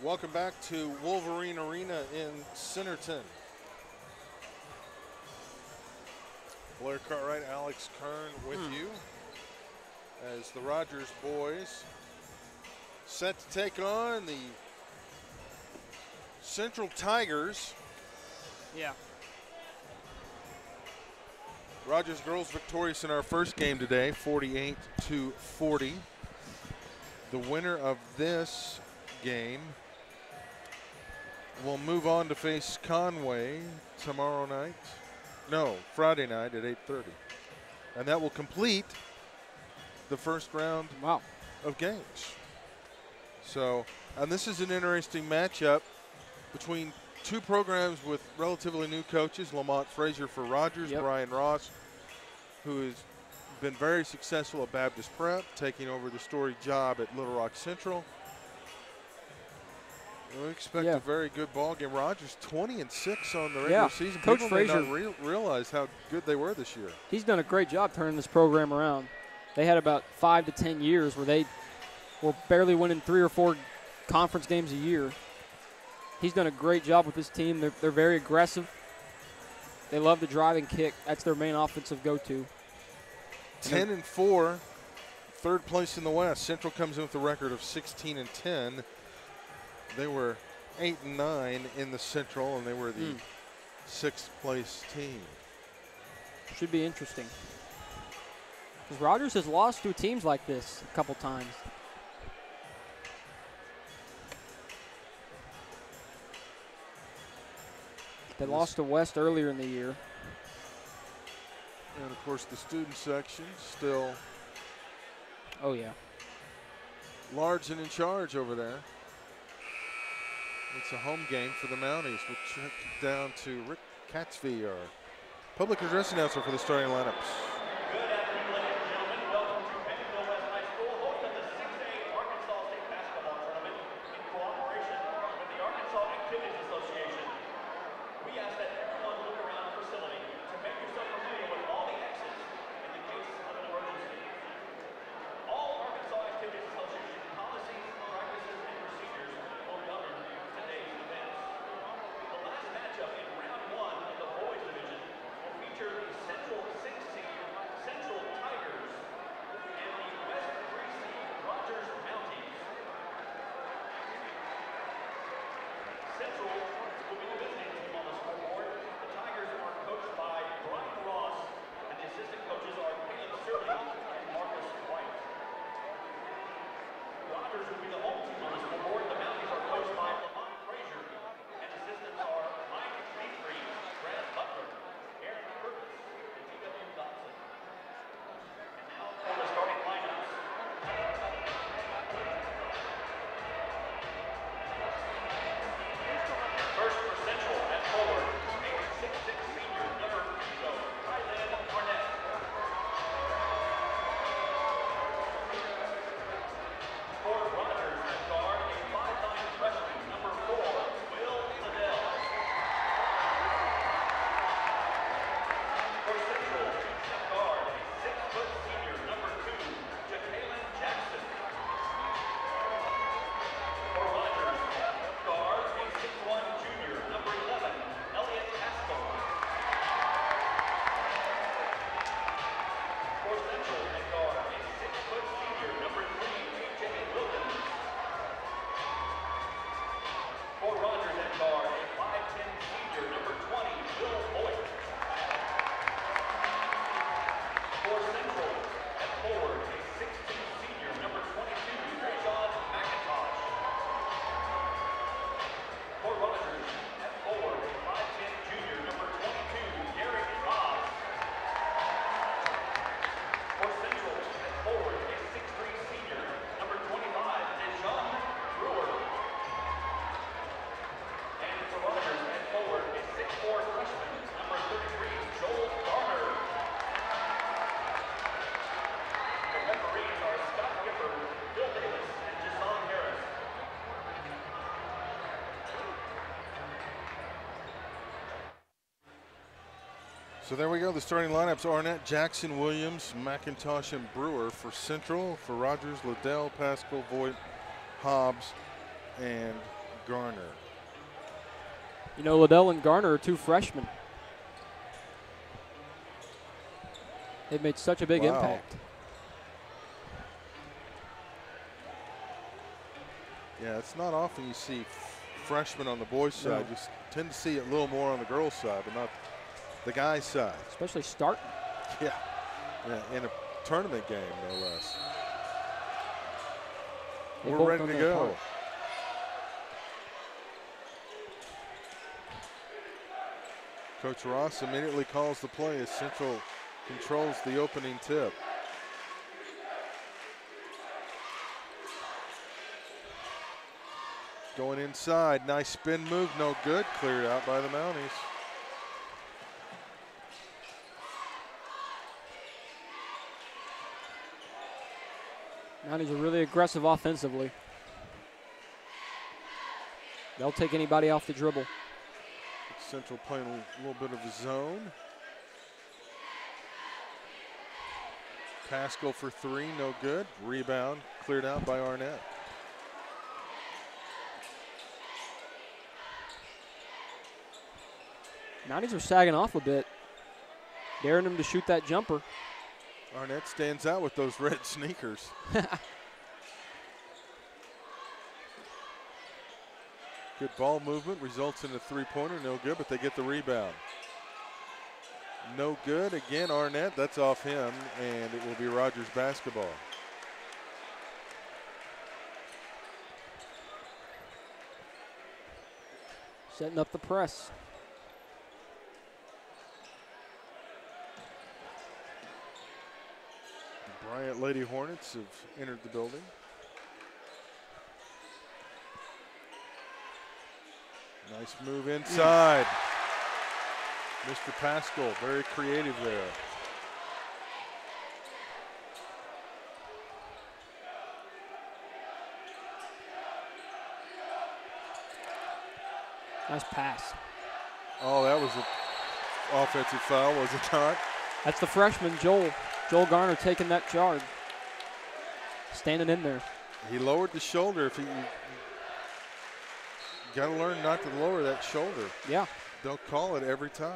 Welcome back to Wolverine Arena in Centerton. Blair Cartwright, Alex Kern with you as the Rogers boys set to take on the Central Tigers. Yeah. Rogers girls victorious in our first game today, 48-40. The winner of this game will move on to face Conway tomorrow night. No, Friday night at 8:30. And that will complete the first round of games. So, and this is an interesting matchup between two programs with relatively new coaches. Lamont Frazier for Rogers, Brian Ross, who has been very successful at Baptist Prep, taking over the Story job at Little Rock Central. We expect a very good ball game. Rogers 20-6 on the regular season. Coach People Frazier may not realize how good they were this year. He's done a great job turning this program around. They had about 5 to 10 years where they were barely winning 3 or 4 conference games a year. He's done a great job with this team. They're very aggressive. They love to drive and kick. That's their main offensive go-to. 10-4, third place in the West. Central comes in with a record of 16-10. They were 8-9 in the Central, and they were the 6th place team. Should be interesting. Because Rogers has lost to teams like this a couple times. They lost to West earlier in the year. And, of course, the student section still large and in charge over there. It's a home game for the Mounties. We'll check down to Rick Catsby, our public address announcer for the starting lineups. Good afternoon, ladies and gentlemen. Welcome to Bentonville West High School, host of the 6A Arkansas State Basketball Tournament in cooperation with the Arkansas Activities Association. We ask that everyone look around the facility to make yourself familiar with all the exits in the case of an emergency. All Arkansas Activities Association policies, practices, and procedures will govern today's events. The last matchup in round 1 of the boys division will feature the Central 6 seed Central Tigers and the West 3 seed Rogers Mounties. Central will be the visiting team on the scoreboard. The Tigers are coached by Brian Ross, and the assistant coaches are Caleb Sirley and Marcus White. Rogers will be the home team on the scoreboard. The Mounties are coached by Lamont Frazier, and assistants are Mike Aintree, Brad Butler, Aaron Curtis, and T.W. Dodson. And now for the starting lineups. First for Central at forward, a 6'6" senior, number 3, Tylen Arnett. For Rogers at guard, a 5'9" freshman, number 4, Will Liddell. For Central at guard, a 6-foot senior, number 2, Jacqueline Jackson. For Rogers at guard, a 6'1" junior, number 11, Elliot Haskell. For Central at guard, a 6-foot senior, number 3, T.J. Wilkins. For Rogers at guard, a 5'10" senior, number 20, Bill Boyd. For Central at forward, a 6'2" senior, number 22, Rajon McIntosh. For Rogers at forward, a 5'10" junior, number 22, Derek Ross. For Central at forward, a 6'3" senior, number 25, Dejon Brewer. And for Rogers at forward, a 6'4" freshman, number 33, Joel Garner. The referees are Scott Gifford, Bill Davis, and Jason Harris. So there we go, the starting lineups: Arnett, Jackson, Williams, McIntosh, and Brewer for Central. For Rogers, Liddell, Pascal, Voigt, Hobbs, and Garner. You know, Liddell and Garner are 2 freshmen. They've made such a big impact. Yeah, it's not often you see freshmen on the boys' side. You tend to see it a little more on the girls' side, but not the guys' side. Especially starting. Yeah, in a tournament game, no less. We're ready to go. Part. Coach Ross immediately calls the play as Central controls the opening tip. Going inside, nice spin move, no good. Cleared out by the Mounties. Mounties are really aggressive offensively. They'll take anybody off the dribble. Central playing a little bit of a zone. Pascal for 3, no good. Rebound cleared out by Arnett. Mounties are sagging off a bit, daring them to shoot that jumper. Arnett stands out with those red sneakers. Good ball movement results in a 3-pointer, no good, but they get the rebound. No good, again Arnett, that's off him, and it will be Rogers basketball. Setting up the press. The Bryant Lady Hornets have entered the building. Nice move inside. Mr. Pascal, very creative there. Nice pass. Oh, that was an offensive foul, was it not? That's the freshman, Joel Garner, taking that charge. Standing in there. He lowered the shoulder. If you got to learn not to lower that shoulder. Yeah. They'll call it every time.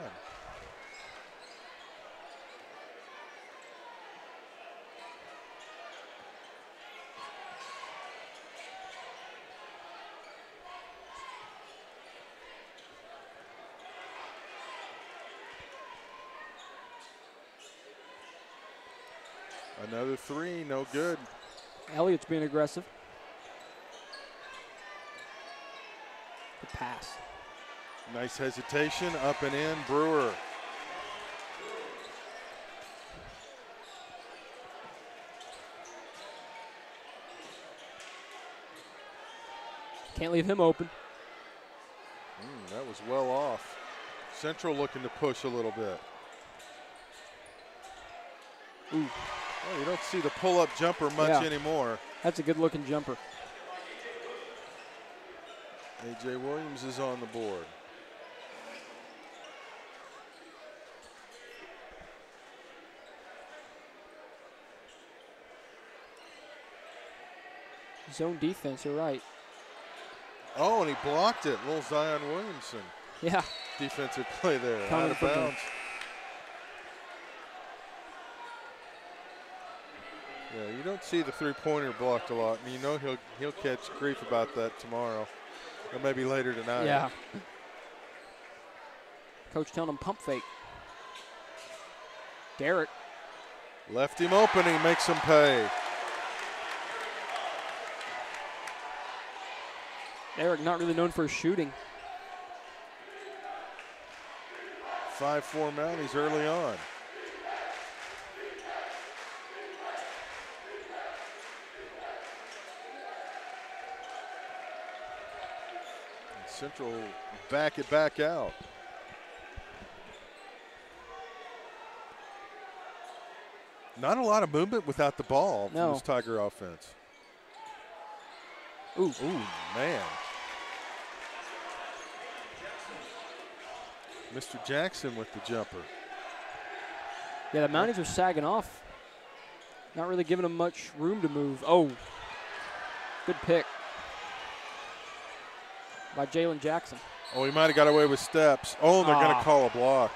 Another 3, no good. Elliott's being aggressive. The pass. Nice hesitation, up and in, Brewer. Can't leave him open. That was well off. Central looking to push a little bit. Ooh. Oh, you don't see the pull-up jumper much anymore. That's a good-looking jumper. A.J. Williams is on the board. Zone defense, you're right. Oh, and he blocked it. Little Zion Williamson. Yeah. Defensive play there. Out of bounds. Yeah, you don't see the 3-pointer blocked a lot, and you know he'll catch grief about that tomorrow, or maybe later tonight. Yeah. Coach telling him pump fake. Derek. Left him open, he makes him pay. Derek not really known for his shooting. 5-4 Mounties early on. Central back it back out. Not a lot of movement without the ball from this Tiger offense. Ooh, man. Mr. Jackson with the jumper. Yeah, the Mounties are sagging off. Not really giving them much room to move. Oh, good pick. by Jalen Jackson. Oh, he might have got away with steps. Oh, they're going to call a block.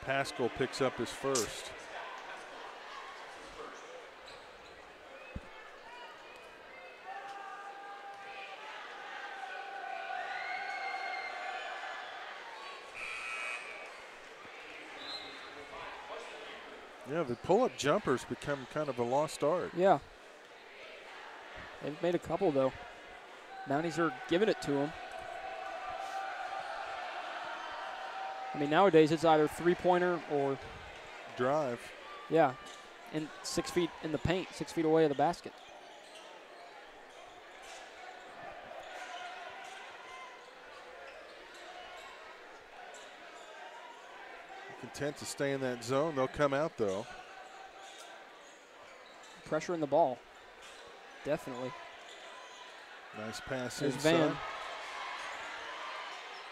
Paschal picks up his first. Yeah, the pull-up jumpers become kind of a lost art. Yeah. They've made a couple, though. Mounties are giving it to them. I mean, nowadays it's either three-pointer or drive. Yeah, and 6 feet in the paint, 6 feet away of the basket. Content to stay in that zone. They'll come out, though. Pressure in the ball. Definitely. Nice pass There's inside. Van.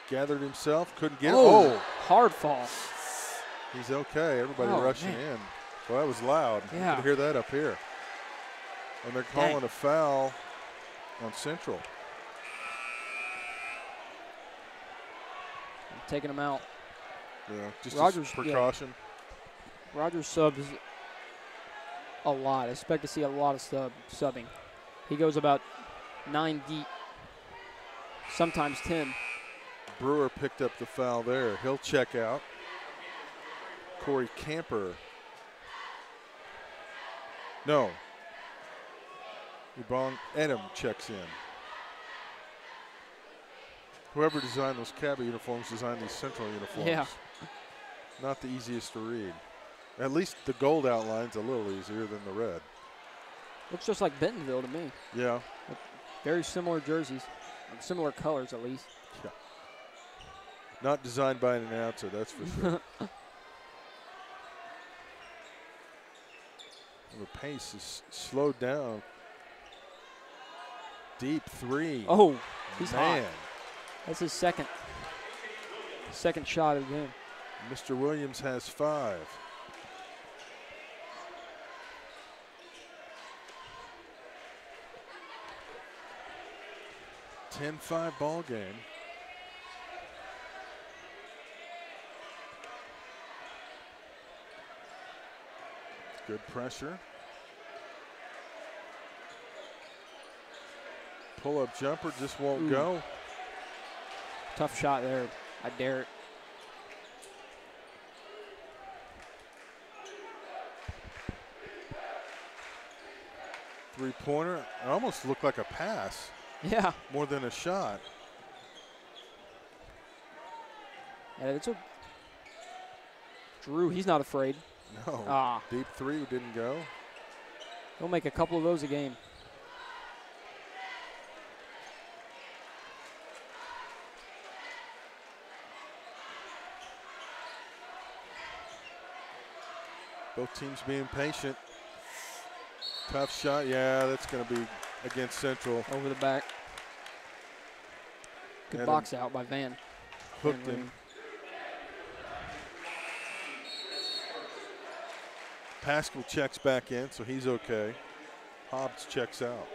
Gathered himself, couldn't get it. Oh, hard fall. He's okay. Everybody rushing in. Well, that was loud. Yeah. You could hear that up here. And they're calling a foul on Central. I'm taking him out. Yeah, just Rogers, as precaution. Yeah. Rogers subs a lot. I expect to see a lot of subbing. He goes about 9 deep, sometimes 10. Brewer picked up the foul there. He'll check out. Corey Camper. No. Ebong Edom checks in. Whoever designed those Cabby uniforms designed these Central uniforms. Yeah. Not the easiest to read. At least the gold outline's a little easier than the red. Looks just like Bentonville to me. Yeah. Very similar jerseys, similar colors at least. Yeah. Not designed by an announcer, that's for sure. The pace is slowed down. Deep three. Oh, he's Man. hot. That's his second shot of the game. Mr. Williams has 5. (10-5) ball game. Good pressure. Pull-up jumper just won't go. Tough shot there. I dare it. Three-pointer. It almost looked like a pass. Yeah. More than a shot. Yeah, it's a Drew, he's not afraid. No. Deep three didn't go. He'll make a couple of those a game. Both teams being patient. Tough shot. Yeah, that's going to be against Central. Over the back. Good box out by Van. Hooked him. Paschal checks back in, so he's okay. Hobbs checks out.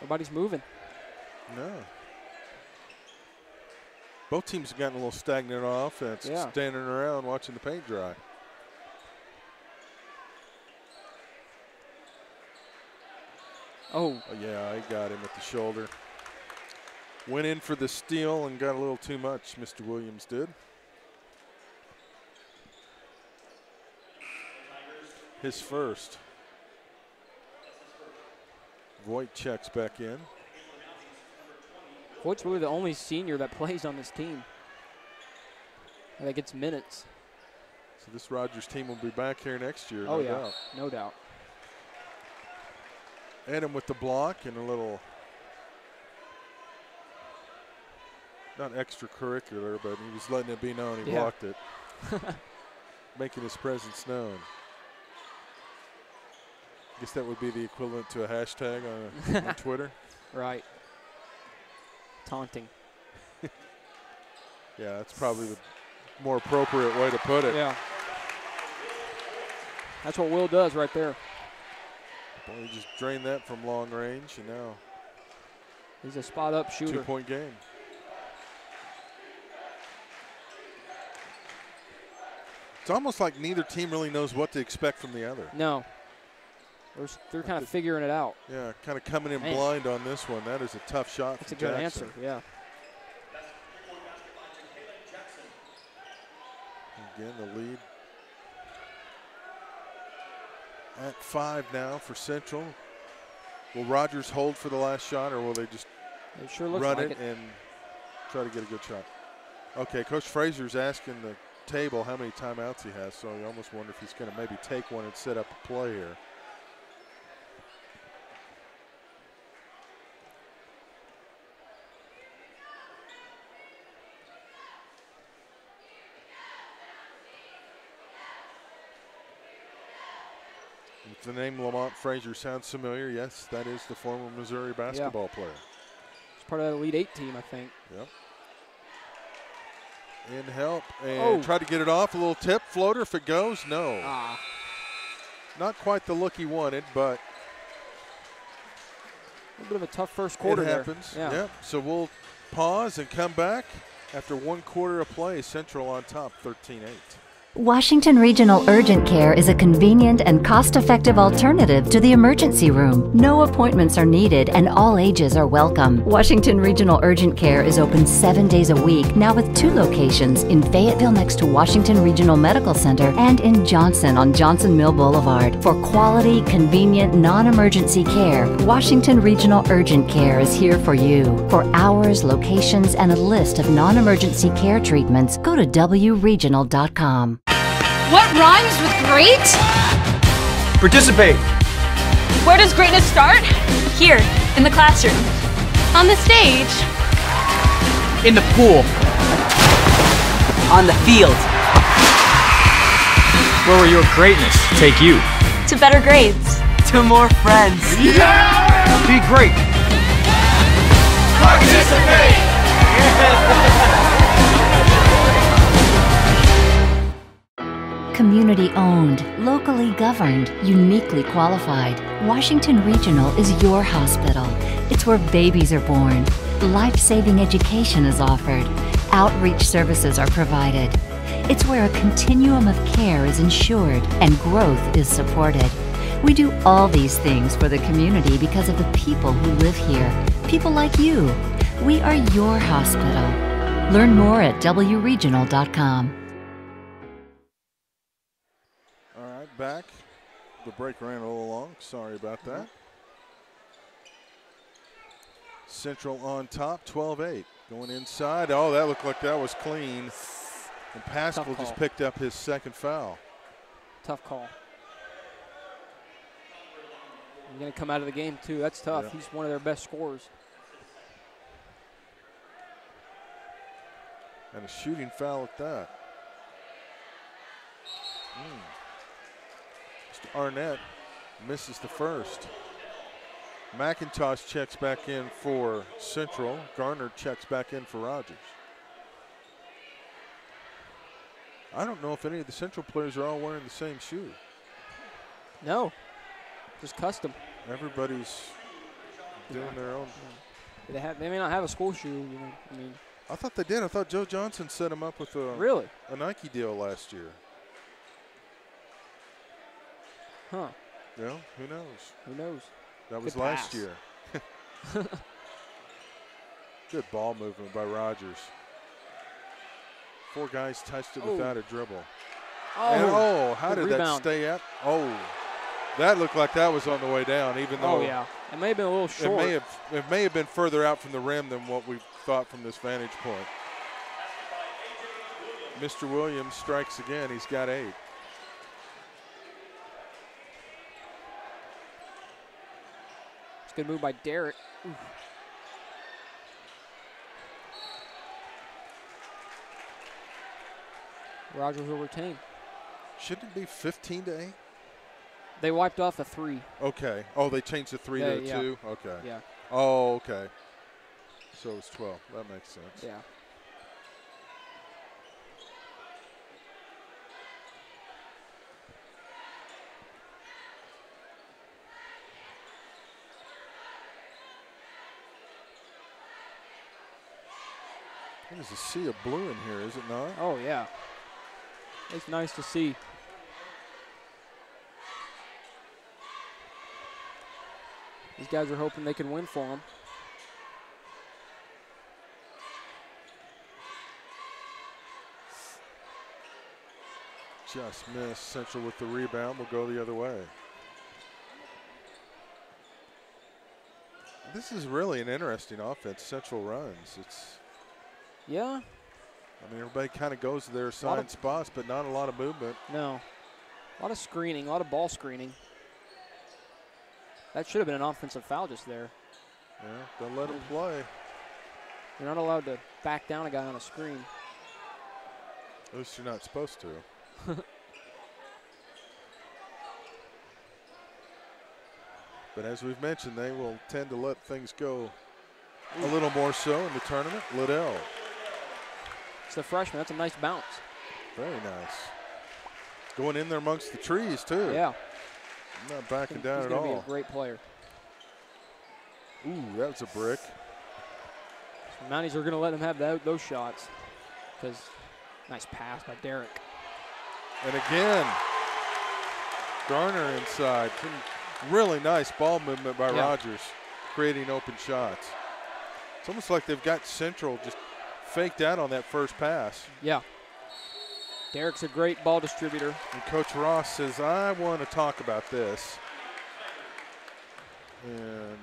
Nobody's moving. No. Both teams have gotten a little stagnant on offense, standing around watching the paint dry. Oh, yeah, he got him at the shoulder. Went in for the steal and got a little too much, Mr. Williams did. His first. Voigt checks back in. Voigt's really the only senior that plays on this team. That gets minutes. So this Rogers team will be back here next year, no no doubt. No doubt. Edom with the block and a little, not extracurricular, but he was letting it be known he blocked it. Making his presence known. guess that would be the equivalent to a hashtag on Twitter. Right. Taunting. Yeah, that's probably the more appropriate way to put it. Yeah. That's what Will does right there. Boy, he just drained that from long range, and now he's a spot-up shooter. 2-point game. It's almost like neither team really knows what to expect from the other. No. They're kind of figuring it out. Yeah, kind of coming in blind on this one. That is a tough shot. That's a good answer, yeah. Again, the lead at 5 now for Central. Will Rogers hold for the last shot, or will they just run it and try to get a good shot? Okay, Coach Fraser's asking the table how many timeouts he has, so you almost wonder if he's going to maybe take one and set up a play here. If the name Lamont Fraser sounds familiar, yes, that is the former Missouri basketball player. He's part of that Elite 8 team, I think. Yep. In help and try to get it off. A little tip floater. If it goes, no. Not quite the look he wanted, but a little bit of a tough first quarter. It happens. Yeah. Yep. So we'll pause and come back after 1 quarter of play. Central on top, 13-8. Washington Regional Urgent Care is a convenient and cost-effective alternative to the emergency room. No appointments are needed and all ages are welcome. Washington Regional Urgent Care is open 7 days a week, now with 2 locations in Fayetteville next to Washington Regional Medical Center and in Johnson on Johnson Mill Boulevard. For quality, convenient, non-emergency care, Washington Regional Urgent Care is here for you. For hours, locations, and a list of non-emergency care treatments, go to wregional.com. What rhymes with great? Participate. Where does greatness start? Here, in the classroom. On the stage. In the pool. On the field. Where will your greatness take you? To better grades. To more friends. Yeah! Be great. Participate! Community owned, locally governed, uniquely qualified. Washington Regional is your hospital. It's where babies are born. Life-saving education is offered. Outreach services are provided. It's where a continuum of care is ensured and growth is supported. We do all these things for the community because of the people who live here. People like you. We are your hospital. Learn more at wregional.com. Back. The break ran a little long. Sorry about that. Central on top, 12-8. Going inside. Oh, that looked like that was clean. And Pascal just picked up his second foul. Tough call. He's going to come out of the game, too. That's tough. Yeah. He's one of their best scorers. And a shooting foul at that. Arnett misses the first. McIntosh checks back in for Central. Garner checks back in for Rogers. I don't know if any of the Central players are all wearing the same shoe. No, just custom. Everybody's doing their own. They may not have a school shoe. You know, I mean, I thought they did. I thought Joe Johnson set them up with a Nike deal last year. Huh. Yeah, who knows? Who knows? That was last year. Good ball movement by Rogers. 4 guys touched it without a dribble. How did that stay up? That looked like that was on the way down, even though. It may have been a little short. It may have been further out from the rim than what we thought from this vantage point. Mr. Williams strikes again. He's got 8. Good move by Derek. Oof. Rogers will retain. Shouldn't it be 15-8? They wiped off a 3. Okay. Oh, they changed the 3 to a 2? Okay. Yeah. Oh, okay. So it's 12. That makes sense. Yeah. There's a sea of blue in here, is it not? Oh, yeah. It's nice to see. These guys are hoping they can win for them. Just missed. Central with the rebound. Will go the other way. This is really an interesting offense. Central runs. It's. Yeah. I mean, everybody kind of goes to their assigned spots, but not a lot of movement. No. A lot of screening, a lot of ball screening. That should have been an offensive foul just there. Yeah, don't let him play. You're not allowed to back down a guy on a screen. At least you're not supposed to. But as we've mentioned, they will tend to let things go a little more so in the tournament. Liddell. It's the freshman. That's a nice bounce. Very nice. Going in there amongst the trees, too. Yeah. Not backing down at all. He's going to be a great player. Ooh, that was a brick. So Mounties are going to let him have those shots because nice pass by Derek. And again, Garner inside. Some really nice ball movement by Rogers, creating open shots. It's almost like they've got Central just faked out on that first pass. Yeah. Derek's a great ball distributor. And Coach Ross says, I want to talk about this. And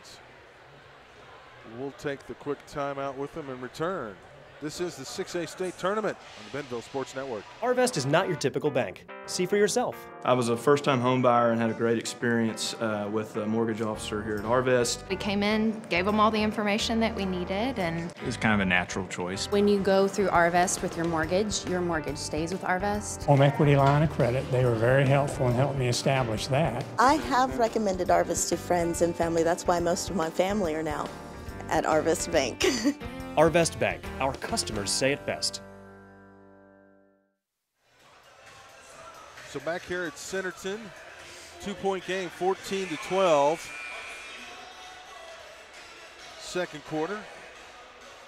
we'll take the quick timeout with them and return. This is the 6A state tournament on the Bentonville Sports Network. Arvest is not your typical bank. See for yourself. I was a first-time home buyer and had a great experience with a mortgage officer here at Arvest. We came in, gave them all the information that we needed, and it was kind of a natural choice. When you go through Arvest with your mortgage stays with Arvest. Home equity line of credit, they were very helpful in helping me establish that. I have recommended Arvest to friends and family. That's why most of my family are now at Arvest Bank. Arvest Bank, our customers say it best. So back here at Centerton, 2-point game, 14-12. Second quarter,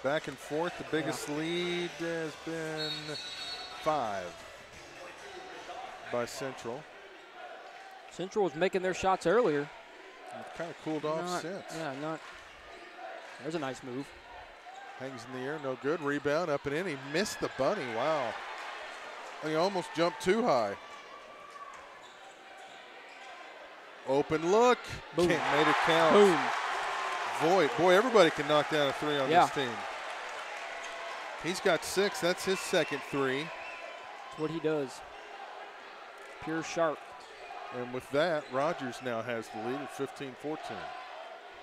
back and forth. The biggest lead has been 5 by Central. Central was making their shots earlier. It's kind of cooled off since. Yeah, not. There's a nice move. Hangs in the air, no good. Rebound up and in. He missed the bunny. Wow. He almost jumped too high. Open look. Boom. Can't made it count. Boom. Voigt. Boy, everybody can knock down a 3 on Yeah. this team. He's got 6. That's his second 3. That's what he does. Pure sharp. And with that, Rogers now has the lead at 15-14.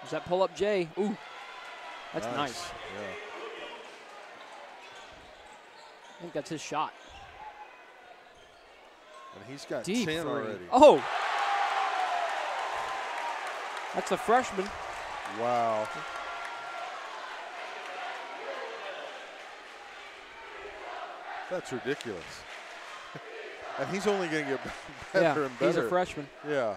Does that pull up Jay? Ooh. That's nice. Yeah. I think that's his shot. And he's got Deep 10 3. already. Oh. That's a freshman. Wow. That's ridiculous. And he's only going to get better and better. He's a freshman. Yeah.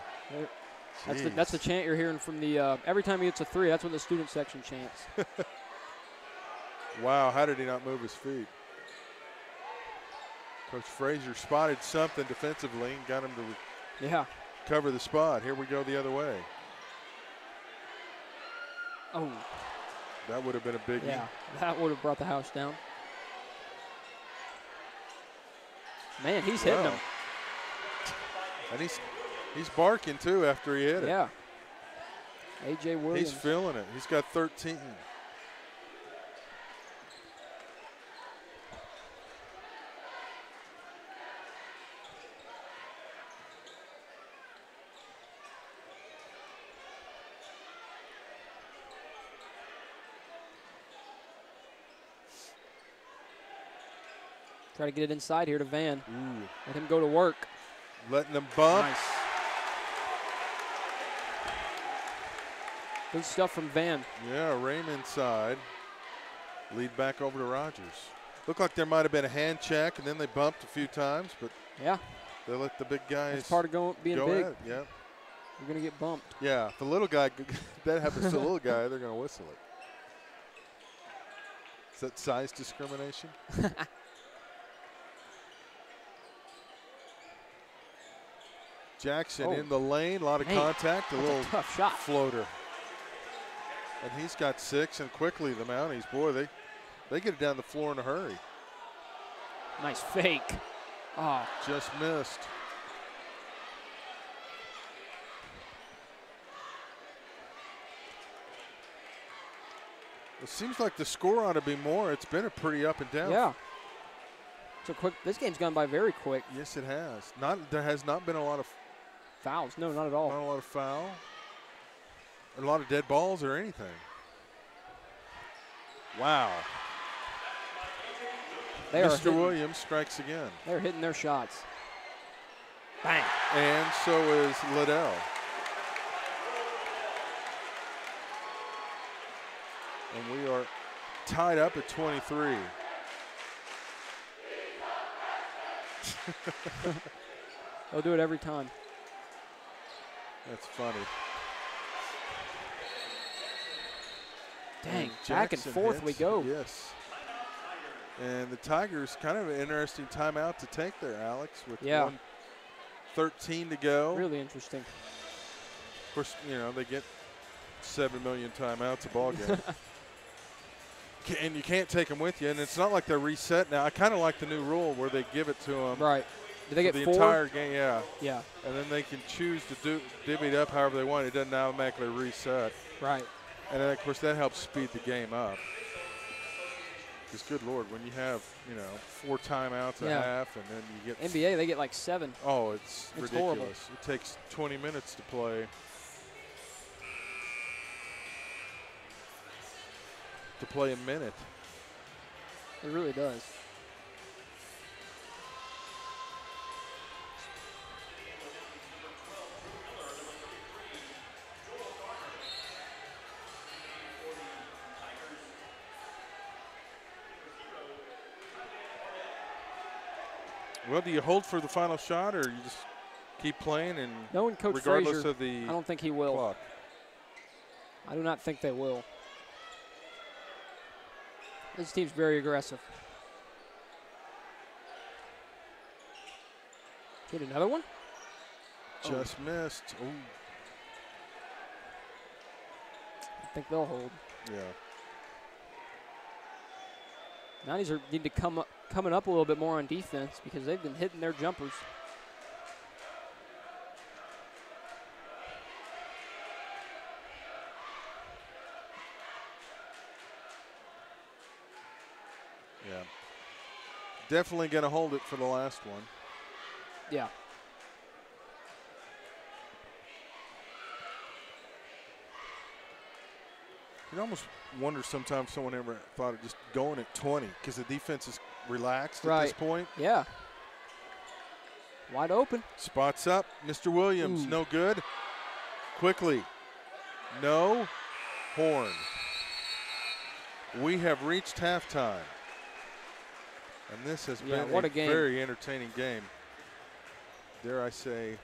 That's the chant you're hearing from the every time he hits a 3, that's what the student section chants. Wow, how did he not move his feet? Coach Frazier spotted something defensively and got him to cover the spot. Here we go the other way. Oh. That would have been a biggie. Yeah, that would have brought the house down. Man, he's hitting him. And he's barking too after he hit it. Yeah. A.J. Williams. He's feeling it. He's got 13. Try to get it inside here to Van. Ooh. Let him go to work. Letting them bump. Nice. Good stuff from Van. Yeah, Rame inside. Lead back over to Rogers. Looked like there might have been a hand check, and then they bumped a few times, but yeah, they let the big guys. That's part of being go big. Ahead. Yeah. You're going to get bumped. Yeah, if the little guy, that happens to the little guy, they're going to whistle it. Is that size discrimination? Jackson in the lane, a lot of contact, a little tough shot. Floater. And he's got 6, and quickly the Mounties, boy, they get it down the floor in a hurry. Nice fake. Oh. Just missed. It seems like the score ought to be more. It's been a pretty up and down. Yeah. So quick. This game's gone by very quick. Yes, it has. There has not been a lot of fouls. No, not at all. Not a lot of foul. A lot of dead balls or anything. Wow. Mr. Williams strikes again. They're hitting their shots. Bang. And so is Liddell. And we are tied up at 23. They'll do it every time. That's funny. Dang, back and forth we go. Yes. And the Tigers, kind of an interesting timeout to take there, Alex, with 1:13 to go. Really interesting. Of course, you know, they get 7 million timeouts a ball game. And you can't take them with you, and it's not like they're reset now. I kind of like the new rule where they give it to them. Right. Do they get the 4? Entire game, yeah. Yeah. And then they can choose to divvy it up however they want. It doesn't automatically reset. Right. And then, of course, that helps speed the game up. Because, good Lord, when you have, 4 timeouts a half, and then you get NBA, they get like 7. Oh, it's ridiculous. Horrible. It takes 20 minutes to play. A minute. It really does. Well, do you hold for the final shot, or you just keep playing and knowing Coach regardless Frazier, of the I don't think he will. Clock? I do not think they will. This team's very aggressive. Get another one? Just missed. Ooh. I think they'll hold. Yeah. Mounties need to coming up a little bit more on defense because they've been hitting their jumpers. Yeah. Definitely going to hold it for the last one. Yeah. You almost wonder sometimes someone ever thought of just going at 20 because the defense is relaxed at this point. Yeah. Wide open. Spots up. Mr. Williams, no good. Quickly. No. Horn. We have reached halftime. And this has been what a a game. Very entertaining game. Dare I say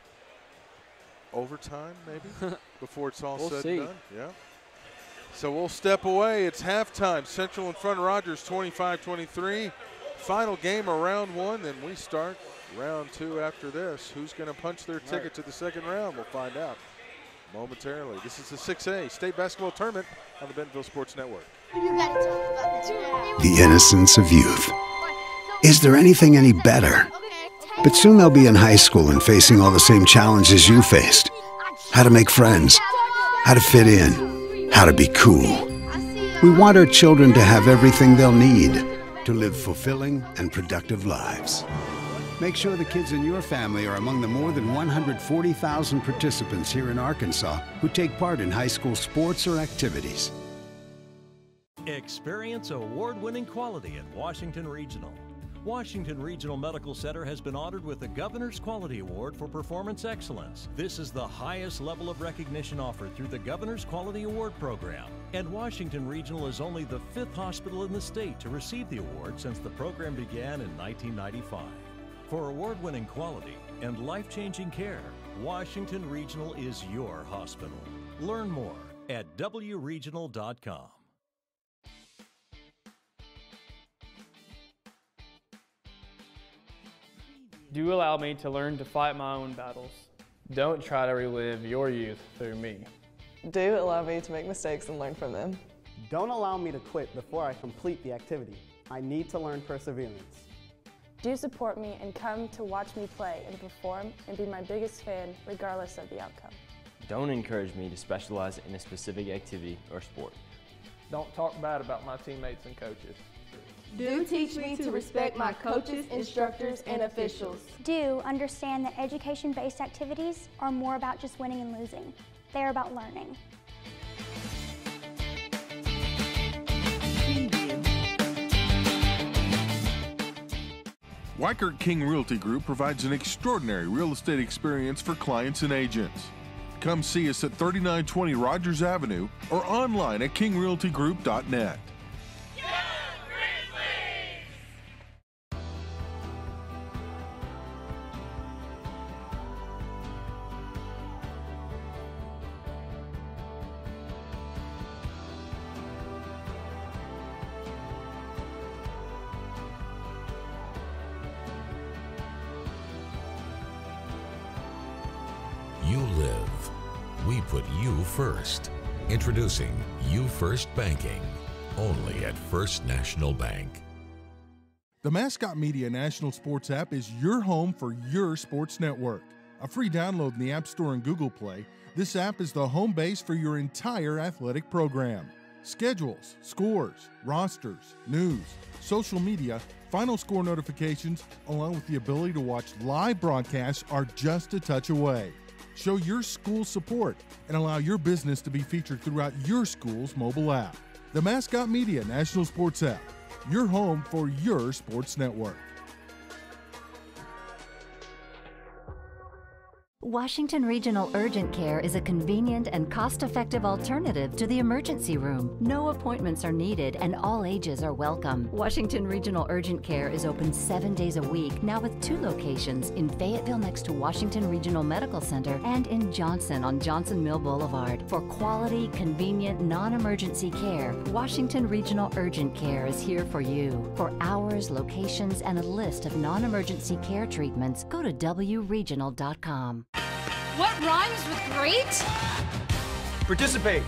overtime maybe before it's all said and done? Yeah. So we'll step away. It's halftime. Central in front of Rogers 25-23. Final game of round 1. Then we start round 2 after this. Who's going to punch their ticket to the second round? We'll find out momentarily. This is the 6A State Basketball Tournament on the Bentonville Sports Network. The innocence of youth. Is there anything any better? But soon they'll be in high school and facing all the same challenges you faced. How to make friends, how to fit in, how to be cool. We want our children to have everything they'll need to live fulfilling and productive lives. Make sure the kids in your family are among the more than 140,000 participants here in Arkansas who take part in high school sports or activities. Experience award-winning quality at Washington Regional. Washington Regional Medical Center has been honored with the Governor's Quality Award for Performance Excellence. This is the highest level of recognition offered through the Governor's Quality Award program. And Washington Regional is only the 5th hospital in the state to receive the award since the program began in 1995. For award-winning quality and life-changing care, Washington Regional is your hospital. Learn more at wregional.com. Do allow me to learn to fight my own battles. Don't try to relive your youth through me. Do allow me to make mistakes and learn from them. Don't allow me to quit before I complete the activity. I need to learn perseverance. Do support me and come to watch me play and perform and be my biggest fan regardless of the outcome. Don't encourage me to specialize in a specific activity or sport. Don't talk bad about my teammates and coaches. Do teach me to respect my coaches, instructors, and officials. Do understand that education-based activities are more about just winning and losing. They're about learning. Weichert King Realty Group provides an extraordinary real estate experience for clients and agents. Come see us at 3920 Rogers Avenue or online at kingrealtygroup.net. You live. We put you first. Introducing You First Banking, only at First National Bank. The Mascot Media National Sports app is your home for your sports network. A free download in the App Store and Google Play, this app is the home base for your entire athletic program. Schedules, scores, rosters, news, social media, final score notifications, along with the ability to watch live broadcasts are just a touch away. Show your school support and allow your business to be featured throughout your school's mobile app. The Mascot Media National Sports app, your home for your sports network. Washington Regional Urgent Care is a convenient and cost-effective alternative to the emergency room. No appointments are needed and all ages are welcome. Washington Regional Urgent Care is open 7 days a week, now with 2 locations in Fayetteville next to Washington Regional Medical Center and in Johnson on Johnson Mill Boulevard. For quality, convenient, non-emergency care, Washington Regional Urgent Care is here for you. For hours, locations, and a list of non-emergency care treatments, go to wregional.com. What rhymes with great? Participate.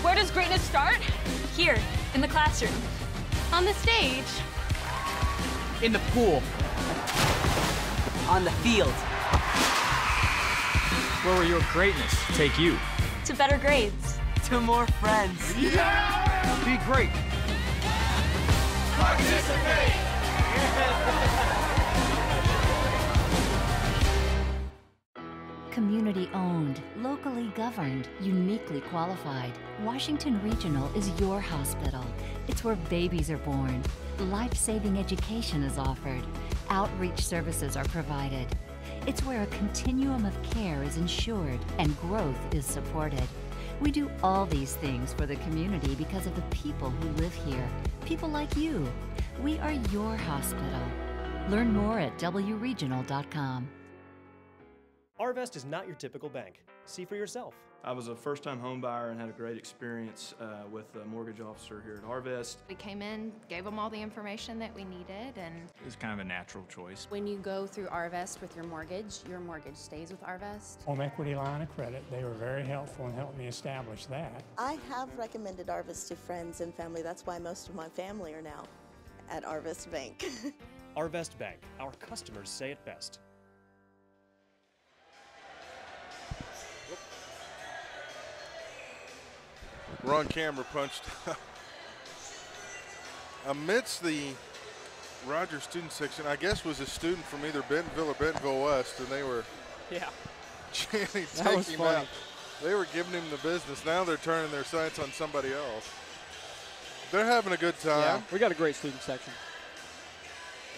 Where does greatness start? Here, in the classroom. On the stage. In the pool. On the field. Where will your greatness take you? To better grades. To more friends. Yeah! Be great. Participate! Community owned, locally governed, uniquely qualified. Washington Regional is your hospital. It's where babies are born. Life-saving education is offered. Outreach services are provided. It's where a continuum of care is ensured and growth is supported. We do all these things for the community because of the people who live here. People like you. We are your hospital. Learn more at wregional.com. Arvest is not your typical bank. See for yourself. I was a first-time home buyer and had a great experience with a mortgage officer here at Arvest. We came in, gave them all the information that we needed, and It was kind of a natural choice. When you go through Arvest with your mortgage stays with Arvest. Home equity line of credit, they were very helpful in helping me establish that. I have recommended Arvest to friends and family. That's why most of my family are now at Arvest Bank. Arvest Bank. Our customers say it best. Ron Camera punched amidst the Rogers student section. I guess was a student from either Bentonville or Bentonville West, and they were chanting, take him out. They were giving him the business. Now they're turning their sights on somebody else. They're having a good time. Yeah, we got a great student section.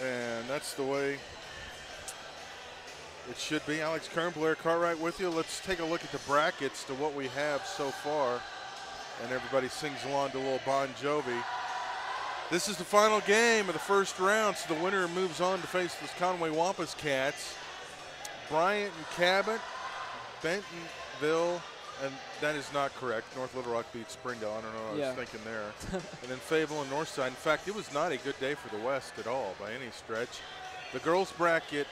And that's the way it should be. Alex Kern, Blair Cartwright with you. Let's take a look at the brackets to what we have so far. And everybody sings along to a little Bon Jovi. This is the final game of the first round, so the winner moves on to face the Conway Wampus Cats. Bryant and Cabot, Bentonville, and that is not correct. North Little Rock beat Springdale. I don't know what I was thinking there. And then Fayetteville and Northside. In fact, it was not a good day for the West at all by any stretch. The girls bracket,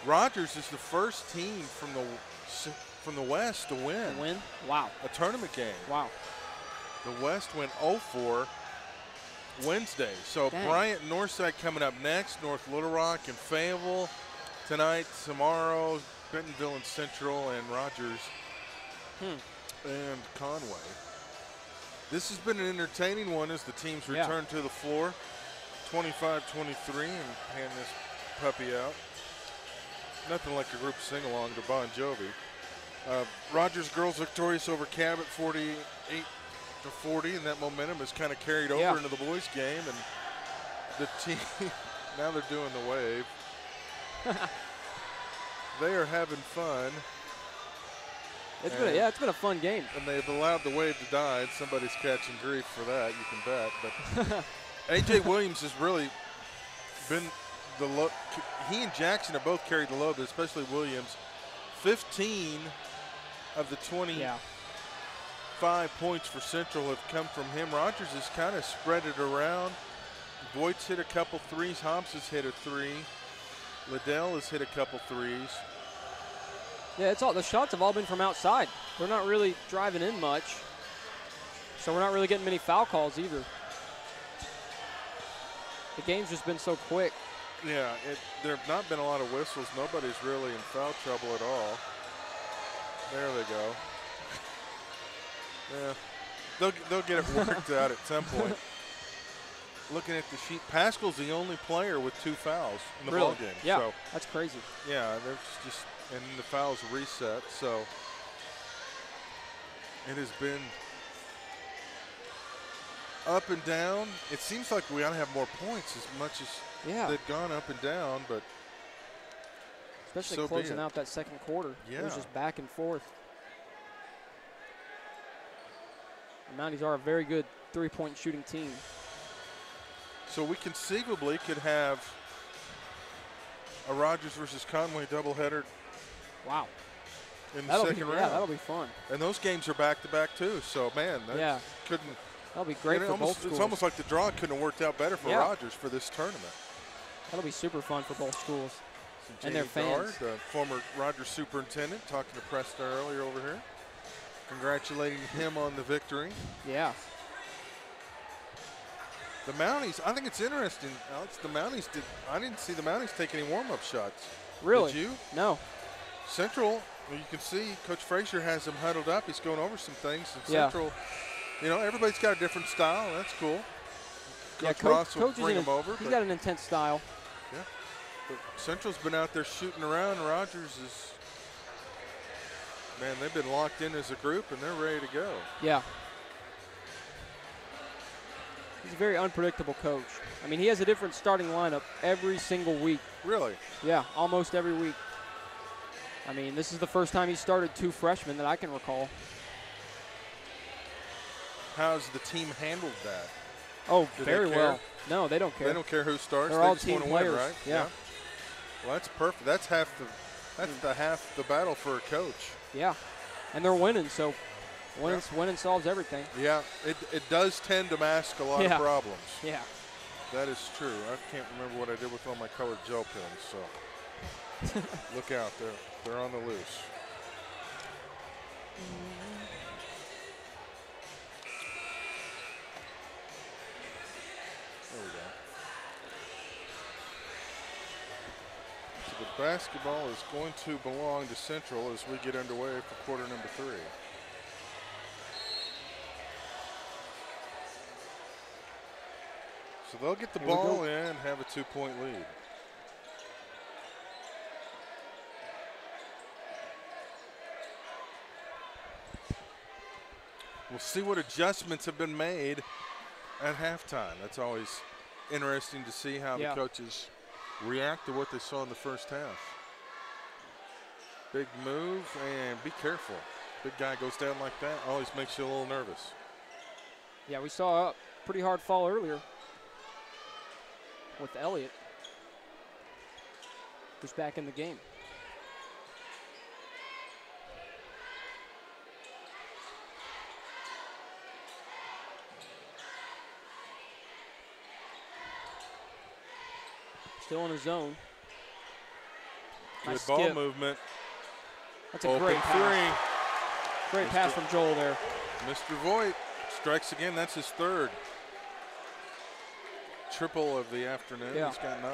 Rogers is the first team from the West to win. Wow. A tournament game. Wow. The West went 0-4 Wednesday. So Dang. Bryant and Northside coming up next. North Little Rock and Fayetteville tonight. Tomorrow, Bentonville and Central and Rogers and Conway. This has been an entertaining one as the teams return to the floor. 25-23 and hand this puppy out. Nothing like a group sing-along to Bon Jovi. Rogers girls victorious over Cabot 48-40, and that momentum is kind of carried over into the boys game, and the team, now they're doing the wave. They are having fun. It's been a fun game. And they've allowed the wave to die, and somebody's catching grief for that, you can bet. But A.J. Williams has really been the low. He and Jackson have both carried the load, but especially Williams. 15 of the 25 points for Central have come from him. Rogers has kind of spread it around. Voigt's hit a couple threes. Hobbs has hit a three. Liddell has hit a couple threes. Yeah, the shots have all been from outside. They're not really driving in much. So we're not really getting many foul calls either. The game's just been so quick. Yeah, there have not been a lot of whistles. Nobody's really in foul trouble at all. There they go. Yeah, they'll get it worked out at some point. Looking at the sheet, Pascal's the only player with 2 fouls in the ball game. Yeah, so, that's crazy. Yeah, there's just, and the fouls reset. So it has been up and down. It seems like we ought to have more points as much as they've gone up and down, but especially closing out that second quarter. Yeah. It was just back and forth. The Mounties are a very good three-point shooting team. So we conceivably could have a Rogers versus Conway doubleheader. Wow. In the second round. Yeah, that'll be fun. And those games are back-to-back too. So man, that couldn't. That'll be great for both schools. It's almost like the draw couldn't have worked out better for Rogers for this tournament. That'll be super fun for both schools so and their fans. Gard, the former Rogers superintendent, talking to Preston earlier over here, congratulating him on the victory. Yeah. The Mounties, I think it's interesting, Alex. The Mounties I didn't see the Mounties take any warm-up shots. Really? Did you? No. Central, well, you can see Coach Frazier has them huddled up. He's going over some things. And Central, you know, everybody's got a different style. That's cool. Coach Ross will bring them over. He's got an intense style. Yeah. But Central's been out there shooting around. Rogers is, man, they've been locked in as a group, and they're ready to go. Yeah. He's a very unpredictable coach. I mean, he has a different starting lineup every single week. Really? Yeah, almost every week. I mean, this is the first time he started 2 freshmen that I can recall. How's the team handled that? Oh, very well. No, they don't care. They don't care who starts. They're they all just team want to players. win, right? Yeah. Well, that's perfect. That's half the battle for a coach. Yeah, and they're winning, so winning solves everything. Yeah, it does tend to mask a lot of problems. Yeah. That is true. I can't remember what I did with all my colored gel pens, so look out. They're on the loose. There we go. So the basketball is going to belong to Central as we get underway for quarter number 3. So they'll get the ball in and have a 2-point lead. We'll see what adjustments have been made at halftime. That's always interesting to see how the coaches react to what they saw in the first half. Big move, and be careful. Big guy goes down like that, always makes you a little nervous. Yeah, we saw a pretty hard fall earlier with Elliott, who's back in the game. Still in his zone. Good Nice ball skip. movement. That's a Open great pass. three. Great pass from Joel there. Mr. Voigt strikes again. That's his third. Triple of the afternoon. Yeah. He's got 9.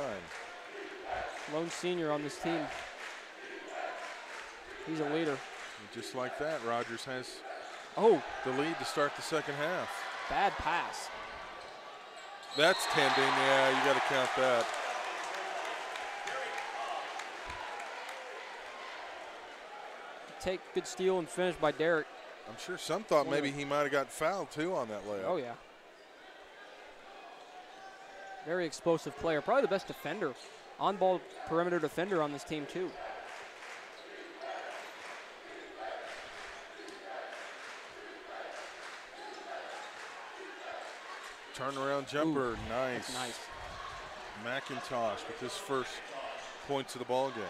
Lone senior on this team. He's a leader. And just like that, Rogers has the lead to start the second half. Bad pass. That's tending. Yeah, you got to count that. Take good steal and finish by Derek. I'm sure some thought maybe he might have got fouled too on that layup. Oh yeah. Very explosive player. Probably the best defender. On-ball perimeter defender on this team too. Turnaround jumper, nice. That's nice. McIntosh with his first points of the ball game.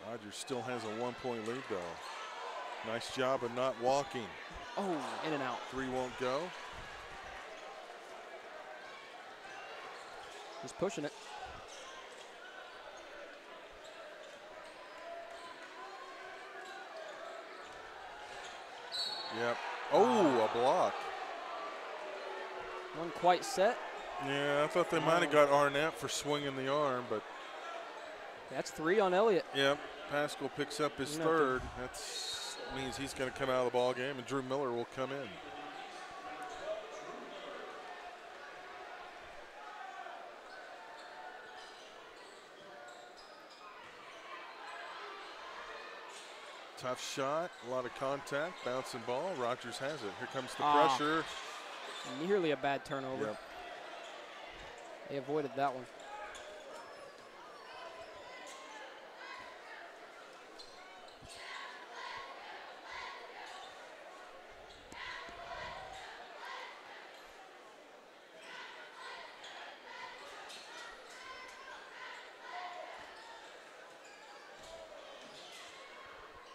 Rogers still has a 1-point lead though. Nice job of not walking. Oh, in and out. 3 won't go. He's pushing it. Yep. Oh, a block. One quite set. Yeah, I thought they might have got Arnett for swinging the arm, but. That's 3 on Elliott. Yep. Pascal picks up his third. That means he's going to come out of the ball game, and Drew Miller will come in. Tough shot, a lot of contact, bouncing ball. Rogers has it. Here comes the pressure. Nearly a bad turnover. Yep. They avoided that one.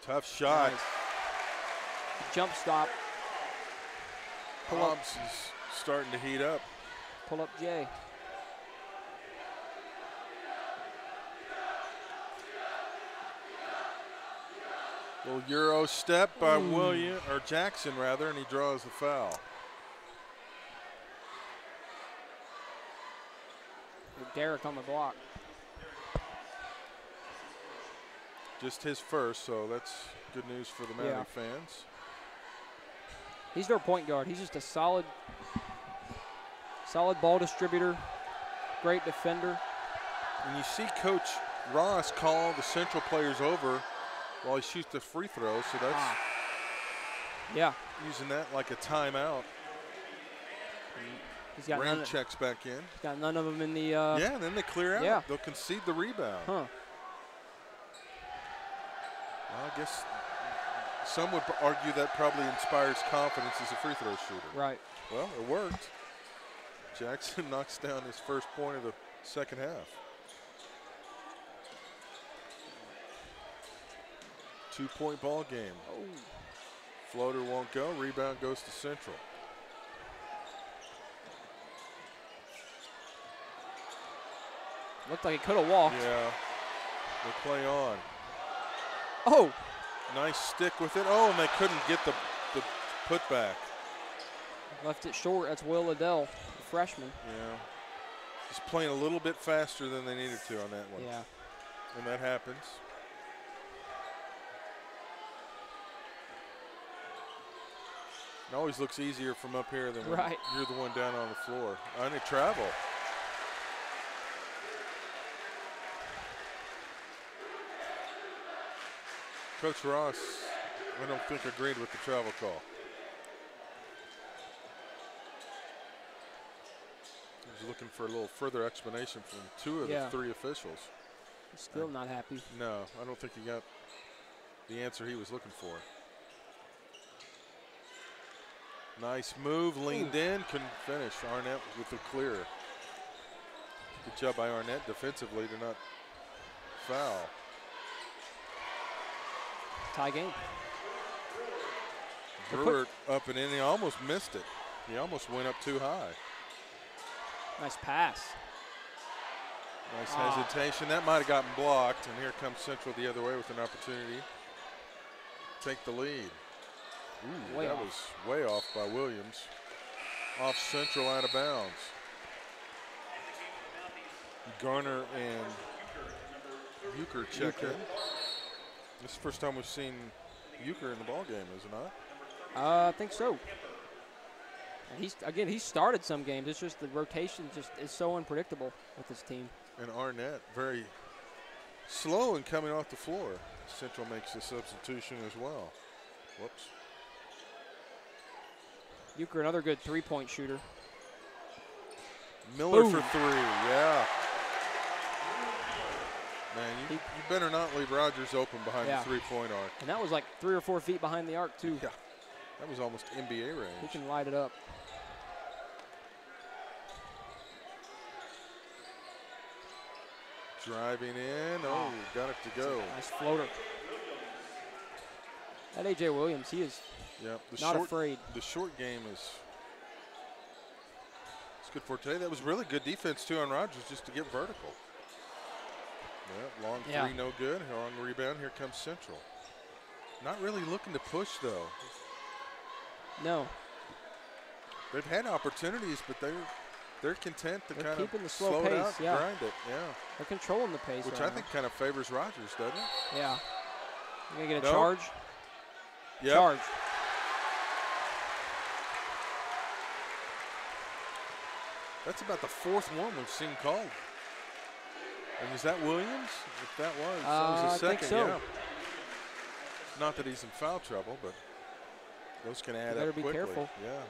Tough shot. Nice. Jump stop. Hobbs is starting to heat up. Pull up Jay. Little Euro step by Jackson rather, and he draws the foul. With Derek on the block. Just his first, so that's good news for the Maverick fans. He's their point guard. He's just a solid ball distributor, great defender. And you see Coach Ross call the Central players over while he shoots the free throw, so that's using that like a timeout. He's got Rain checks back in. He's got none of them in the. Yeah, and then they clear out. Yeah. They'll concede the rebound. Huh. Well, I guess some would argue that probably inspires confidence as a free throw shooter. Right. Well, it worked. Jackson knocks down his first point of the second half. 2-point ball game. Oh. Floater won't go. Rebound goes to Central. Looked like he could have walked. Yeah. They play on. Oh. Nice stick with it. Oh, and they couldn't get the putback. Left it short. That's Will Liddell, the freshman. Yeah. Just playing a little bit faster than they needed to on that one. Yeah. And that happens. It always looks easier from up here than when you're the one down on the floor. On a travel. Coach Ross I don't think agreed with the travel call. He was looking for a little further explanation from 2 of the 3 officials. He's still not happy. No, I don't think he got the answer he was looking for. Nice move, leaned in, couldn't finish. Arnett with the clear. Good job by Arnett defensively to not foul. Tie game. Brewer up and in, he almost missed it. He almost went up too high. Nice pass. Nice hesitation. That might have gotten blocked, and here comes Central the other way with an opportunity to take the lead. Ooh, that was way off by Williams. Off Central, out of bounds. Garner and Euchre check in. This is the first time we've seen Euchre in the ball game, is it not? I think so. And he started some games. It's just the rotation just is so unpredictable with this team. And Arnett very slow in coming off the floor. Central makes a substitution as well. Whoops. Euchre, another good three-point shooter. Miller for 3, yeah. Man, you better not leave Rogers open behind the three-point arc. And that was like 3 or 4 feet behind the arc, too. Yeah, that was almost NBA range. He can light it up. Driving in, got it to go. Nice floater. That A.J. Williams, he is not afraid. The short game is good for today. That was really good defense, too, on Rogers just to get vertical. Yeah, long three, no good. Long rebound. Here comes Central. Not really looking to push, though. No. They've had opportunities, but they're content to kind keeping of the slow slow pace, it out, grind it. Yeah. They're controlling the pace. Which right I think kind of favors Rogers, doesn't it? Yeah. You're going to get a charge? Yep. Charge. That's about the 4th one we've seen called. And is that Williams? If that was the second, I think so. yeah. Not that he's in foul trouble, but those can add up quickly. Better be careful. Yeah.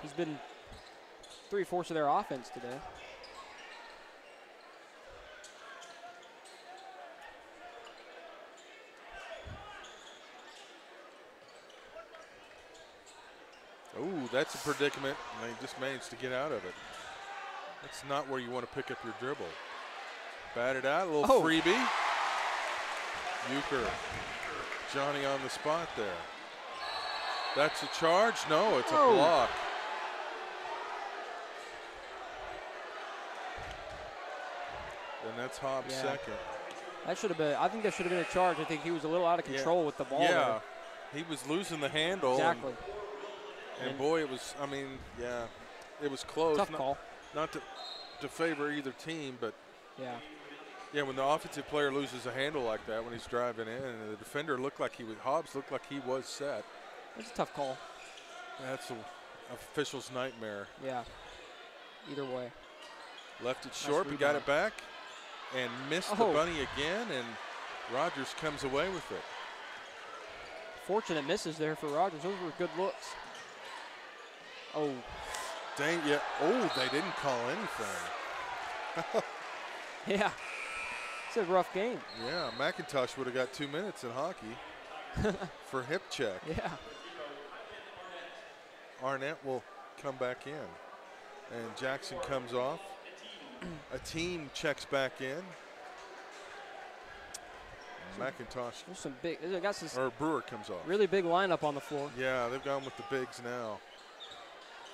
He's been 3/4 of their offense today. Ooh, that's a predicament, and they just managed to get out of it. That's not where you want to pick up your dribble. Batted out, a little freebie. Euchre, Johnny on the spot there. That's a charge? No, it's a block. And that's Hobbs' second. That should have been. I think that should have been a charge. I think he was a little out of control with the ball. Yeah, he was losing the handle. Exactly. And boy, it was. I mean, yeah, it was close. Tough call. Not to favor either team, but yeah, when the offensive player loses a handle like that when he's driving in, and the defender looked like Hobbs looked like he was set. It's a tough call. That's an official's nightmare. Yeah. Either way. Left it short, but got it back, and missed the bunny again, and Rogers comes away with it. Fortunate misses there for Rogers. Those were good looks. Oh. Dang, yeah. Oh, they didn't call anything. Yeah. It's a rough game. Yeah, McIntosh would have got 2 minutes in hockey for hip check. Yeah. Arnett will come back in, and Jackson comes off. A team checks back in. McIntosh. There's some big. They got some. Or Brewer comes off. Really big lineup on the floor. Yeah, they've gone with the bigs now.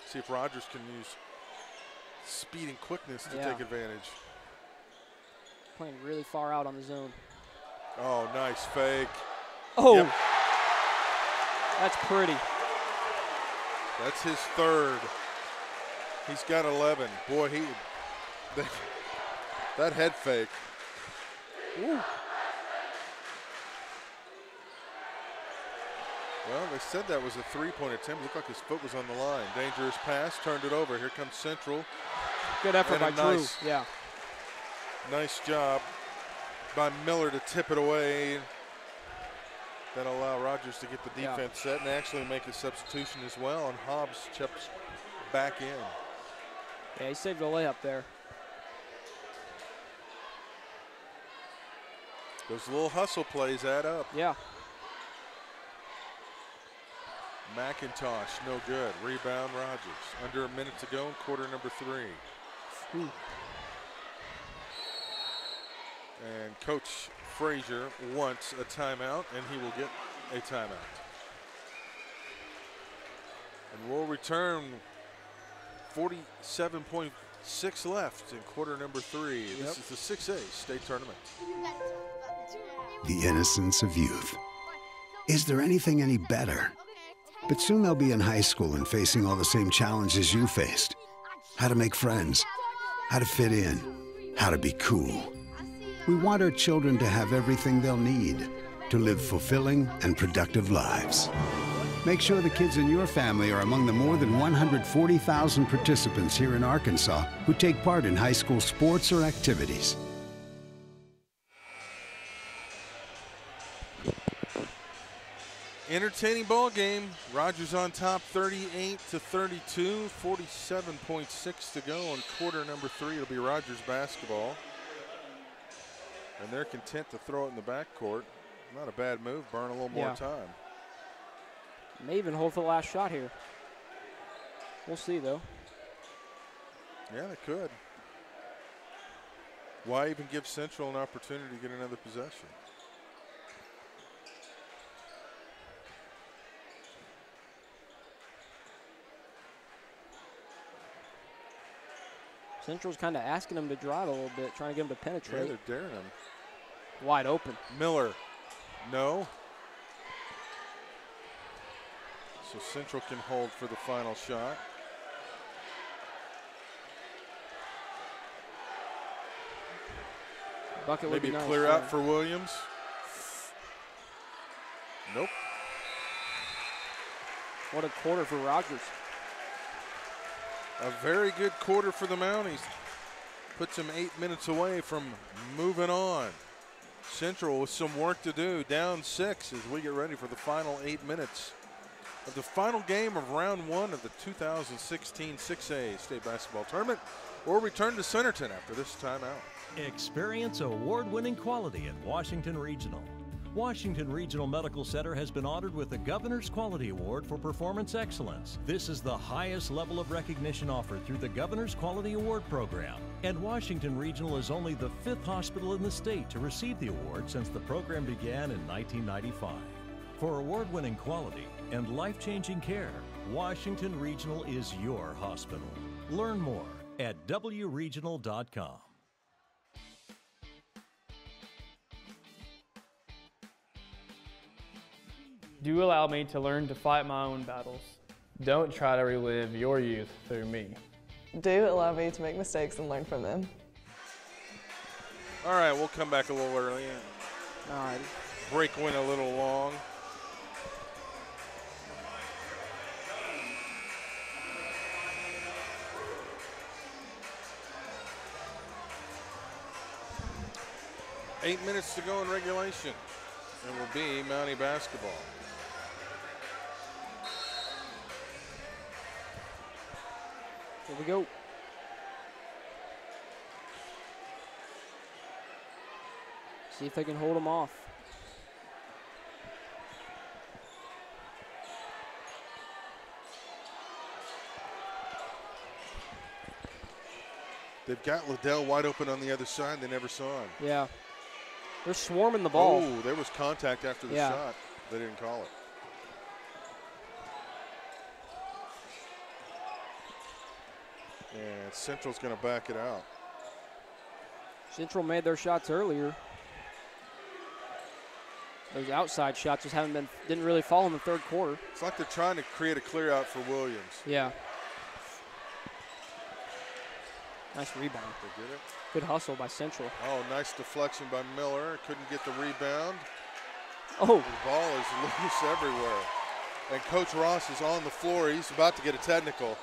See if Rogers can use speed and quickness to take advantage. Playing really far out on the zone. Oh, nice fake. Oh. Yep. That's pretty. That's his 3rd. He's got 11. Boy, that head fake. Ooh. Well, they said that was a 3-point attempt. Looked like his foot was on the line. Dangerous pass, turned it over. Here comes Central. Good effort by Drew. Yeah. Nice job by Miller to tip it away. That'll allow Rogers to get the defense set and actually make a substitution as well, and Hobbs chips back in. Yeah, he saved a layup there. Those little hustle plays add up. Yeah. McIntosh, no good. Rebound, Rogers. Under a minute to go in quarter number 3. And Coach Frazier wants a timeout, and he will get a timeout. And we'll return 47.6 left in quarter number 3. This is the 6A state tournament. The innocence of youth. Is there anything any better? But soon they'll be in high school and facing all the same challenges you faced. How to make friends, how to fit in, how to be cool. We want our children to have everything they'll need to live fulfilling and productive lives. Make sure the kids in your family are among the more than 140,000 participants here in Arkansas who take part in high school sports or activities. Entertaining ball game. Rogers on top 38-32, 47.6 to go in quarter number 3. It'll be Rogers basketball. And they're content to throw it in the backcourt. Not a bad move, burn a little more time. May even hold for the last shot here. We'll see, though. Yeah, they could. Why even give Central an opportunity to get another possession? Central's kind of asking him to drive a little bit, trying to get him to penetrate. Yeah, they're daring him. Wide open. Miller, no. So Central can hold for the final shot. Bucket Maybe would be nice, clear out for Williams. Nope. What a quarter for Rogers. A very good quarter for the Mounties. Puts them 8 minutes away from moving on. Central with some work to do, down 6 as we get ready for the final 8 minutes of the final game of round 1 of the 2016 6A state basketball tournament. We'll return to Centerton after this timeout. Experience award-winning quality at Washington Regional. Washington Regional Medical Center has been honored with the Governor's Quality Award for Performance Excellence. This is the highest level of recognition offered through the Governor's Quality Award program. And Washington Regional is only the 5th hospital in the state to receive the award since the program began in 1995. For award-winning quality and life-changing care, Washington Regional is your hospital. Learn more at wregional.com. Do allow me to learn to fight my own battles. Don't try to relive your youth through me. Do allow me to make mistakes and learn from them. All right, we'll come back a little early. All right. Break went a little long. Eight minutes to go in regulation. It will be Mountie basketball. Here we go. See if they can hold them off. They've got Liddell wide open on the other side. They never saw him. Yeah. They're swarming the ball. Oh, there was contact after the shot. They didn't call it. And Central's going to back it out. Central made their shots earlier. Those outside shots just didn't really fall in the third quarter. It's like they're trying to create a clear out for Williams. Yeah. Nice rebound. They get it. Good hustle by Central. Oh, nice deflection by Miller. Couldn't get the rebound. Oh. The ball is loose everywhere. And Coach Ross is on the floor. He's about to get a technical.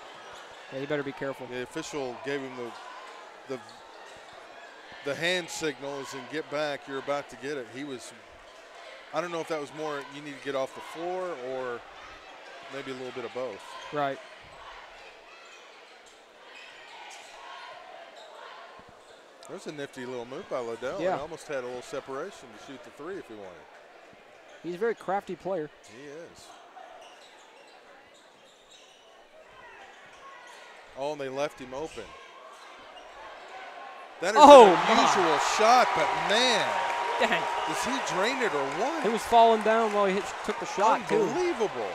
Yeah, you better be careful. The official gave him the hand signal as in get back, you're about to get it. He was I don't know if that was more you need to get off the floor or maybe a little bit of both. Right. There's a nifty little move by Liddell. Yeah. He almost had a little separation to shoot the three if he wanted. He's a very crafty player. He is. Oh, and they left him open. That is an unusual shot, but man. Dang. Does he drain it or what? He was falling down while he took the shot, Unbelievable.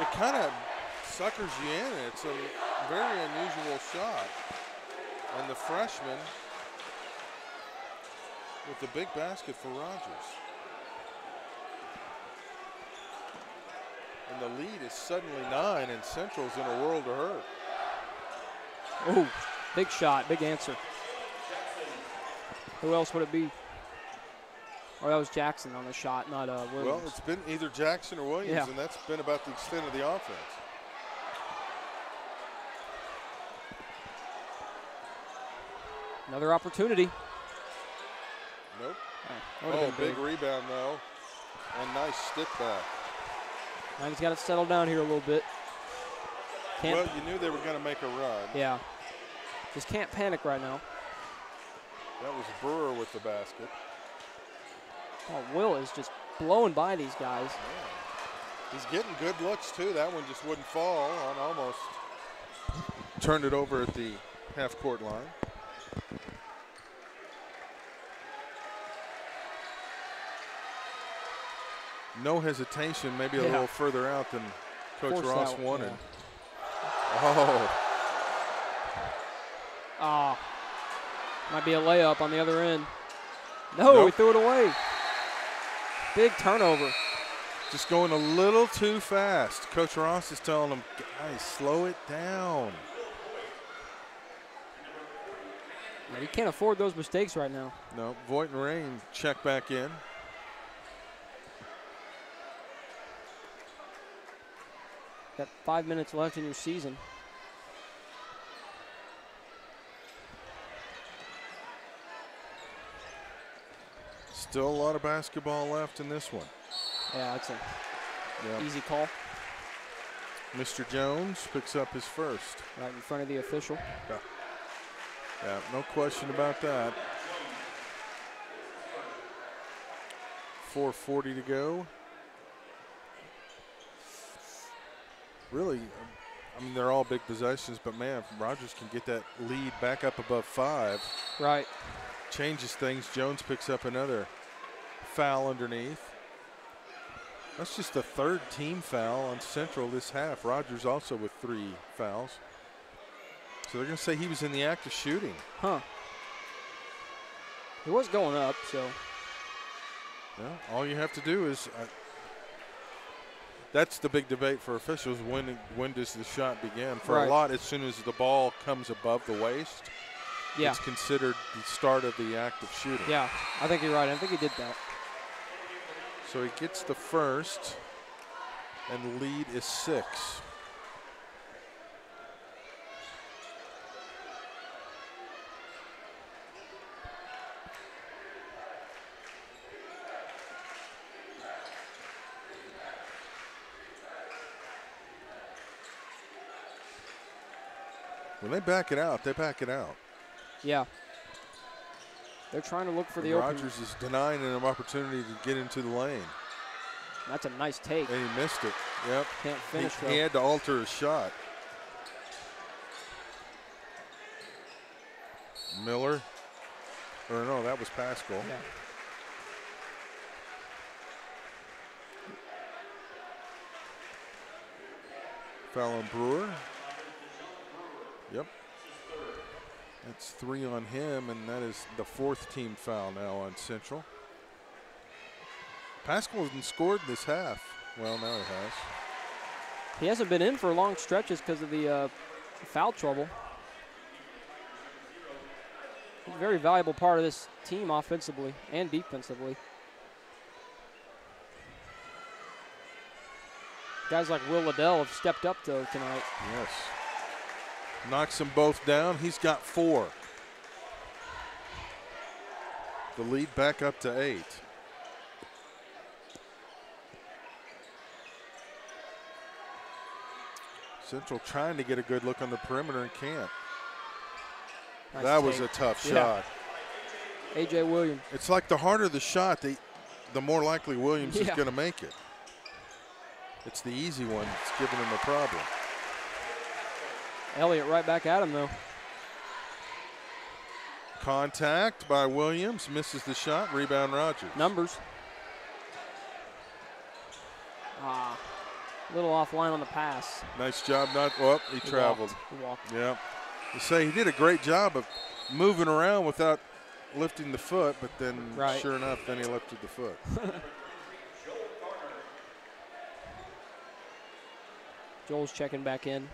It kind of suckers you in. It's a very unusual shot. And the freshman with the big basket for Rogers. And the lead is suddenly 9, and Central's in a world of hurt. Oh, big shot, big answer. Who else would it be? Oh, that was Jackson on the shot, not Williams. Well, it's been either Jackson or Williams, Yeah. and that's been about the extent of the offense. Another opportunity. Nope. Oh, big rebound, though. And nice stick back. Now he's got to settle down here a little bit. Well, you knew they were going to make a run. Yeah. Just can't panic right now. That was Brewer with the basket. Oh, Will is just blowing by these guys. Yeah. He's getting good looks, too. That one just wouldn't fall on almost. Turned it over at the half-court line. No hesitation, maybe a little further out than Coach Force Ross out, wanted. yeah. Oh. Ah. Might be a layup on the other end. No, he threw it away. Big turnover. Just going a little too fast. Coach Ross is telling him, guys, slow it down. Yeah, he can't afford those mistakes right now. No, Voigt and Rain check back in. Got 5 minutes left in your season. Still a lot of basketball left in this one. Yeah, that's an easy call. Mr. Jones picks up his first. Right in front of the official. Yeah, no question about that. 4:40 to go. Really, I mean, they're all big possessions, but man, if Rogers can get that lead back up above 5. Right. Changes things. Jones picks up another foul underneath. That's just the third team foul on Central this half. Rogers also with 3 fouls. So they're going to say he was in the act of shooting. Huh. He was going up, so. Well, all you have to do is that's the big debate for officials. When does the shot begin? For a lot, as soon as the ball comes above the waist, it's considered the start of the act of shooting. Yeah, I think you're right. I think he did that. So he gets the first, and the lead is 6. When they back it out, they back it out. Yeah. They're trying to look for the open. Rogers is denying him an opportunity to get into the lane. That's a nice take. And he missed it. Yep. Can't finish, he had to alter his shot. Miller. Or no, that was Pascal. Yeah. Foul on Brewer. Yep. That's 3 on him, and that is the 4th team foul now on Central. Pascal hasn't scored this half. Well, now he has. He hasn't been in for long stretches because of the foul trouble. He's a very valuable part of this team offensively and defensively. Guys like Will Liddell have stepped up, though, tonight. Yes. Knocks them both down. He's got 4. The lead back up to 8. Central trying to get a good look on the perimeter and can't. Nice that take. was a tough Yeah. shot. A.J. Williams. It's like the harder the shot, the more likely Williams is Yeah. going to make it. It's the easy one that's giving him a problem. Elliott right back at him, though. Contact by Williams, misses the shot, rebound Rogers. Numbers. A little offline on the pass. Nice job, he traveled. He walked. Yeah. You say he did a great job of moving around without lifting the foot, but then sure enough, then he lifted the foot. Joel's checking back in.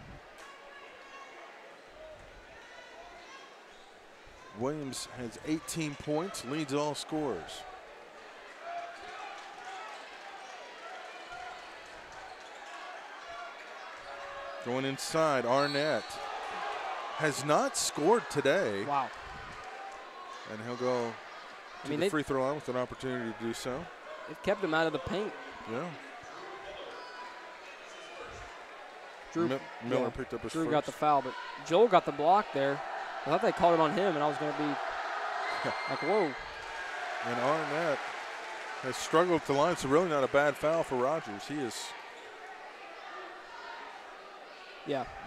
Williams has 18 points, leads all scorers. Going inside, Arnett has not scored today. Wow. And he'll go to the free throw line with an opportunity to do so. They've kept him out of the paint. Yeah. Miller picked up his Drew first. got the foul, but Joel got the block there. I thought they called it on him, and I was going to be like, whoa. And Arnett has struggled at the line. It's really not a bad foul for Rogers. He has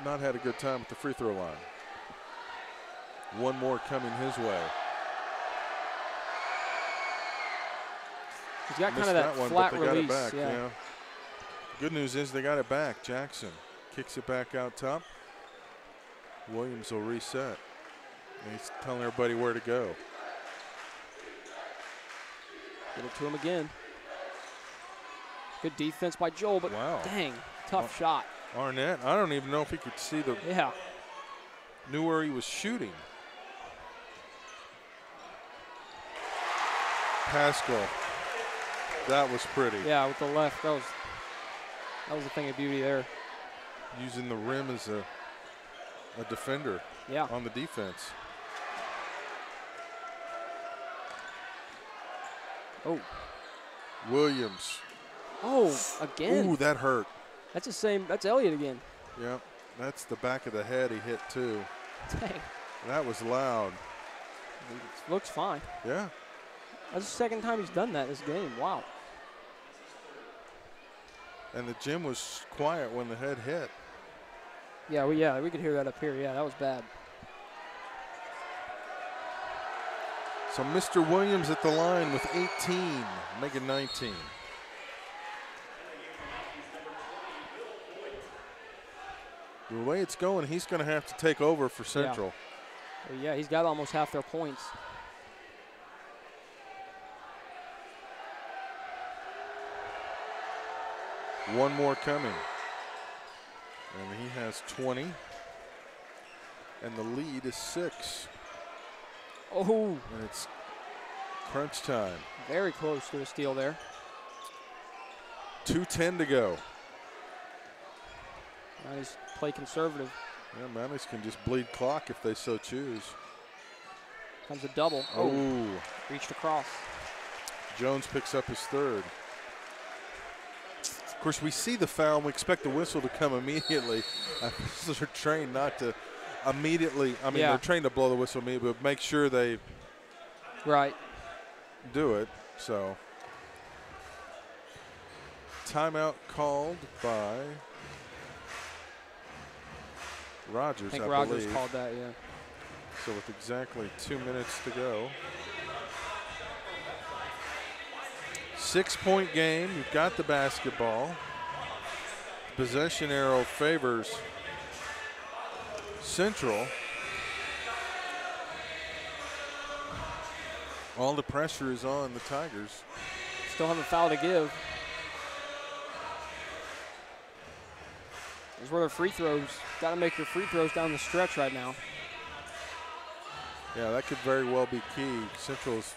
not had a good time at the free throw line. One more coming his way. He's got Missed kind of that one, flat but they release. got it back. Yeah. Good news is they got it back. Jackson kicks it back out top. Williams will reset. And he's telling everybody where to go. Get it to him again. Good defense by Joel, but dang, tough shot. Arnett, I don't even know if he could see the. Yeah. Knew where he was shooting. Pascal. That was pretty. Yeah, with the left, that was a thing of beauty there. Using the rim as a defender on the defense. Oh. Williams. Oh, again. Ooh, that hurt. That's the same. That's Elliott again. Yep. That's the back of the head he hit too. Dang. That was loud. Looks fine. Yeah. That's the second time he's done that this game. Wow. And the gym was quiet when the head hit. Yeah, we could hear that up here. Yeah, that was bad. So Mr. Williams at the line with 18, making 19. The way it's going, he's going to have to take over for Central. Yeah, he's got almost half their points. One more coming. And he has 20. And the lead is 6. Oh. And it's crunch time. Very close to a steal there. 2:10 to go. Manny's play conservative. Yeah, Manny's can just bleed clock if they so choose. Comes a double. Oh. Reached across. Jones picks up his third. Of course, we see the foul and we expect the whistle to come immediately. They're trained not to immediately. I mean, they're trained to blow the whistle immediately, but make sure they do it. So, timeout called by Rogers, I think I Rogers believe. called that, yeah. So with exactly 2 minutes to go. 6-point game. You've got the basketball. Possession arrow favors Central. All the pressure is on the Tigers. Still have a foul to give. Those were their free throws. Got to make your free throws down the stretch right now. Yeah, that could very well be key. Central's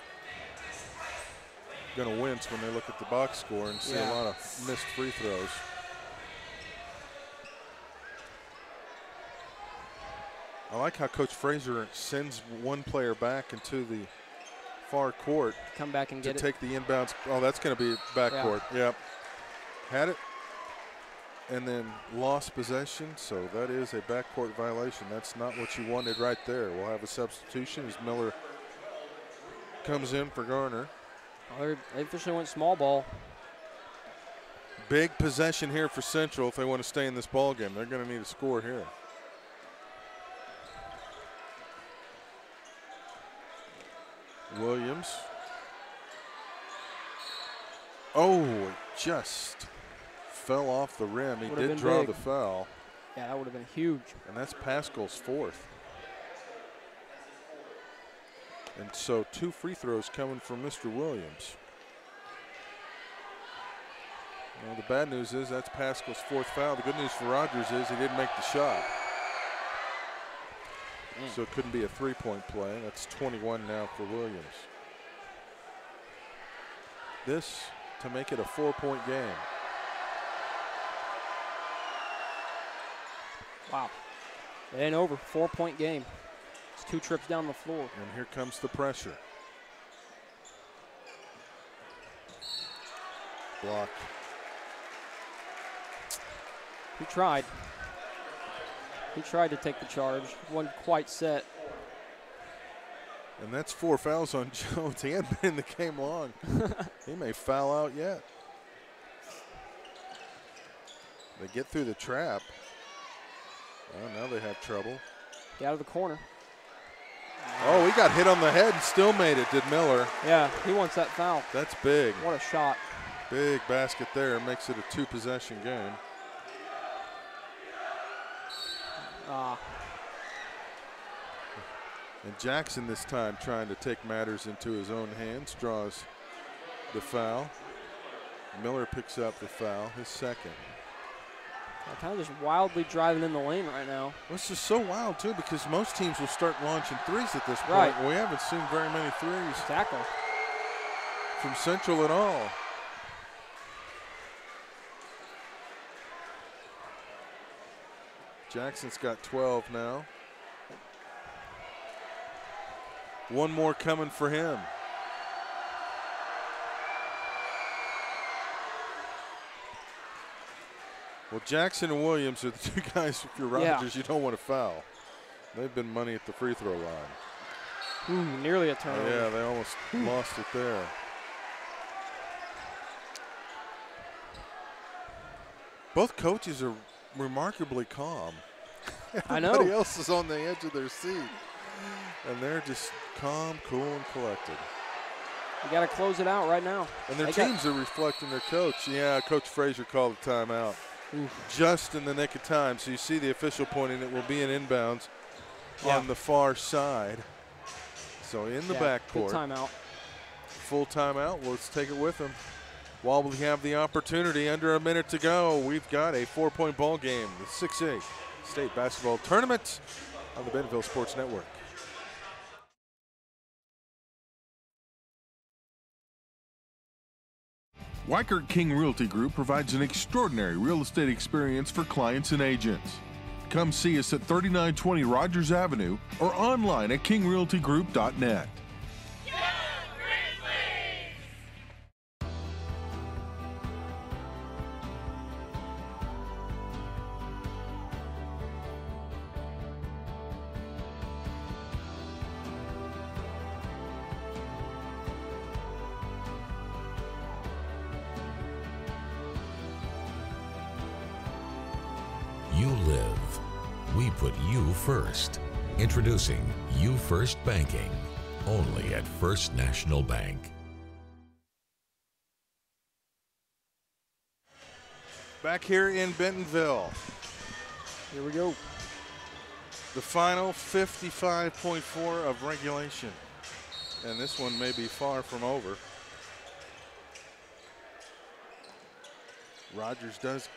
going to wince when they look at the box score and see a lot of missed free throws. I like how Coach Fraser sends one player back into the far court. Come back and get it. To take the inbounds. Oh, that's going to be backcourt. Yep. Had it. and then lost possession, so that is a backcourt violation. That's not what you wanted right there. We'll have a substitution as Miller comes in for Garner. They officially went small ball. Big possession here for Central if they want to stay in this ball game. They're going to need a score here. Williams. Oh, it just fell off the rim. He did draw the foul. Yeah, that would have been huge. And that's Pascal's 4th. And so 2 free throws coming from Mr. Williams. Well, the bad news is that's Pascal's 4th foul. The good news for Rogers is he didn't make the shot. So it couldn't be a 3-point play. That's 21 now for Williams. This to make it a 4-point game. Wow. It ain't over. 4-point game. It's 2 trips down the floor. And here comes the pressure. Block. He tried. He tried to take the charge. Wasn't quite set. And that's 4 fouls on Jones. He hadn't been in the game long. He may foul out yet. They get through the trap. Well, now they have trouble. Get out of the corner. Oh, he got hit on the head and still made it, did Miller. Yeah, he wants that foul. That's big. What a shot. Big basket there. Makes it a 2-possession game. And Jackson this time trying to take matters into his own hands, draws the foul. Miller picks up the foul, his 2nd. Kind of just wildly driving in the lane right now. Well, it's just so wild, too, because most teams will start launching threes at this point. Right. We haven't seen very many threes. Exactly. From Central at all. Jackson's got 12 now. 1 more coming for him. Well, Jackson and Williams are the 2 guys, if you're Rogers, you don't want to foul. They've been money at the free throw line. Ooh, nearly a turnover. Yeah, they almost lost it there. Both coaches are remarkably calm. I know. Everybody else is on the edge of their seat. And they're just calm, cool, and collected. You got to close it out right now. And their teams are reflecting their coach. Yeah, Coach Frazier called a timeout. Just in the nick of time. So you see the official pointing it will be an inbounds on the far side. So in the backcourt. Full timeout. Full timeout. Well, let's take it with them. While we have the opportunity, under a minute to go, we've got a 4-point ball game. The 6A State Basketball Tournament on the Bentonville Sports Network. Weichert King Realty Group provides an extraordinary real estate experience for clients and agents. Come see us at 3920 Rogers Avenue or online at kingrealtygroup.net. You live. We put you first. Introducing You First Banking, only at First National Bank. Back here in Bentonville. Here we go. The final 55.4 of regulation. And this one may be far from over. Rogers does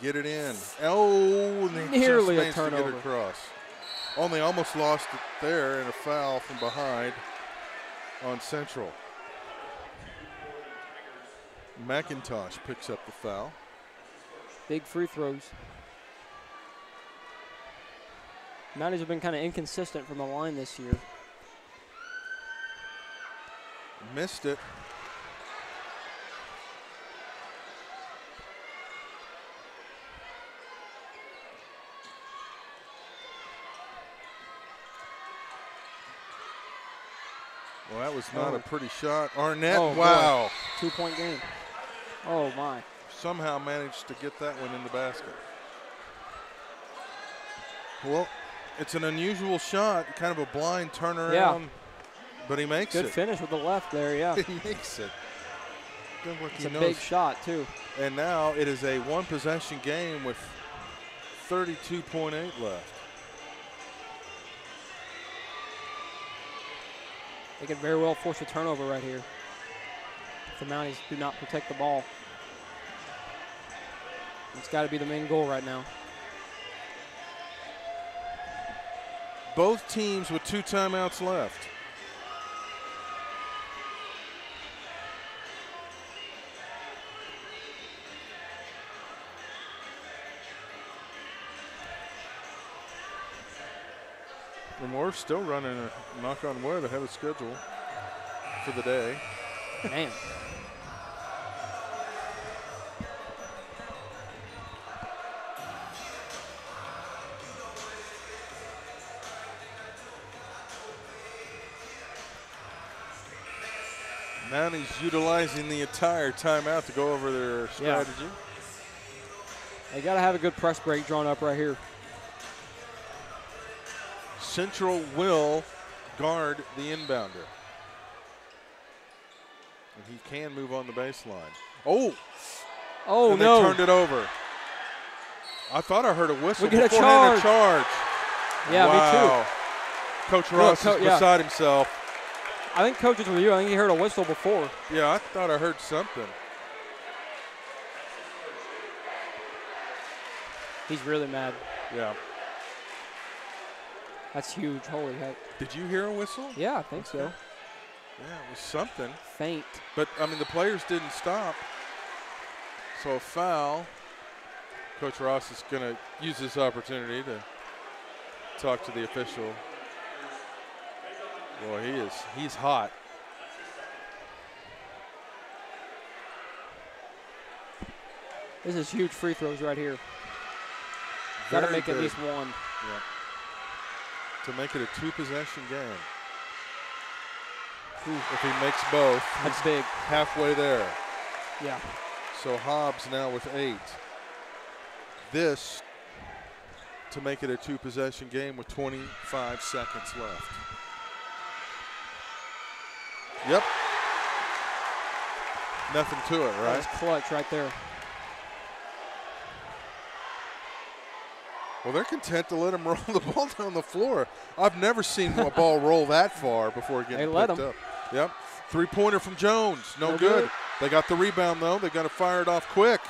get it in. Oh, and they nearly just a managed to get turnover. it across. Oh, they almost lost it there, and a foul from behind on Central. McIntosh picks up the foul. Big free throws. Mounties have been kind of inconsistent from the line this year. Missed it. Well, that was not a pretty shot. Arnett, Oh, wow. 2-point game. Oh, my. Somehow managed to get that one in the basket. Well, it's an unusual shot, kind of a blind turnaround, Yeah. but he makes Good it. finish with the left there, yeah. He makes it. It's a big shot, too. And now it is a one-possession game with 32.8 left. They could very well force a turnover right here if the Mounties do not protect the ball. It's got to be the main goal right now. Both teams with 2 timeouts left. And we're still running a knock on wood ahead of schedule for the day. Man. Mounties utilizing the entire timeout to go over their strategy. They got to have a good press break drawn up right here. Central will guard the inbounder. And he can move on the baseline. Oh! Oh, and no. They turned it over. I thought I heard a whistle. We get a beforehand charge. Yeah, wow. me too. Coach Ross is beside himself. I think Coach is with you. I think he heard a whistle before. Yeah, I thought I heard something. He's really mad. Yeah. That's huge. Holy heck. Did you hear a whistle? Yeah, I think so. Yeah, it was something. Faint. But, I mean, the players didn't stop. So a foul. Coach Ross is going to use this opportunity to talk to the official. Boy, he's hot. This is huge free throws right here. Got to make at least one. Yeah. To make it a 2-possession game. If he makes both, that's big. Halfway there. Yeah. So Hobbs now with 8. This to make it a 2-possession game with 25 seconds left. Yep. Nothing to it, right? That's clutch right there. Well, they're content to let him roll the ball down the floor. I've never seen a ball roll that far before getting picked up. Yep. 3-pointer from Jones. No good. They got the rebound, though. They got to fire it off quick.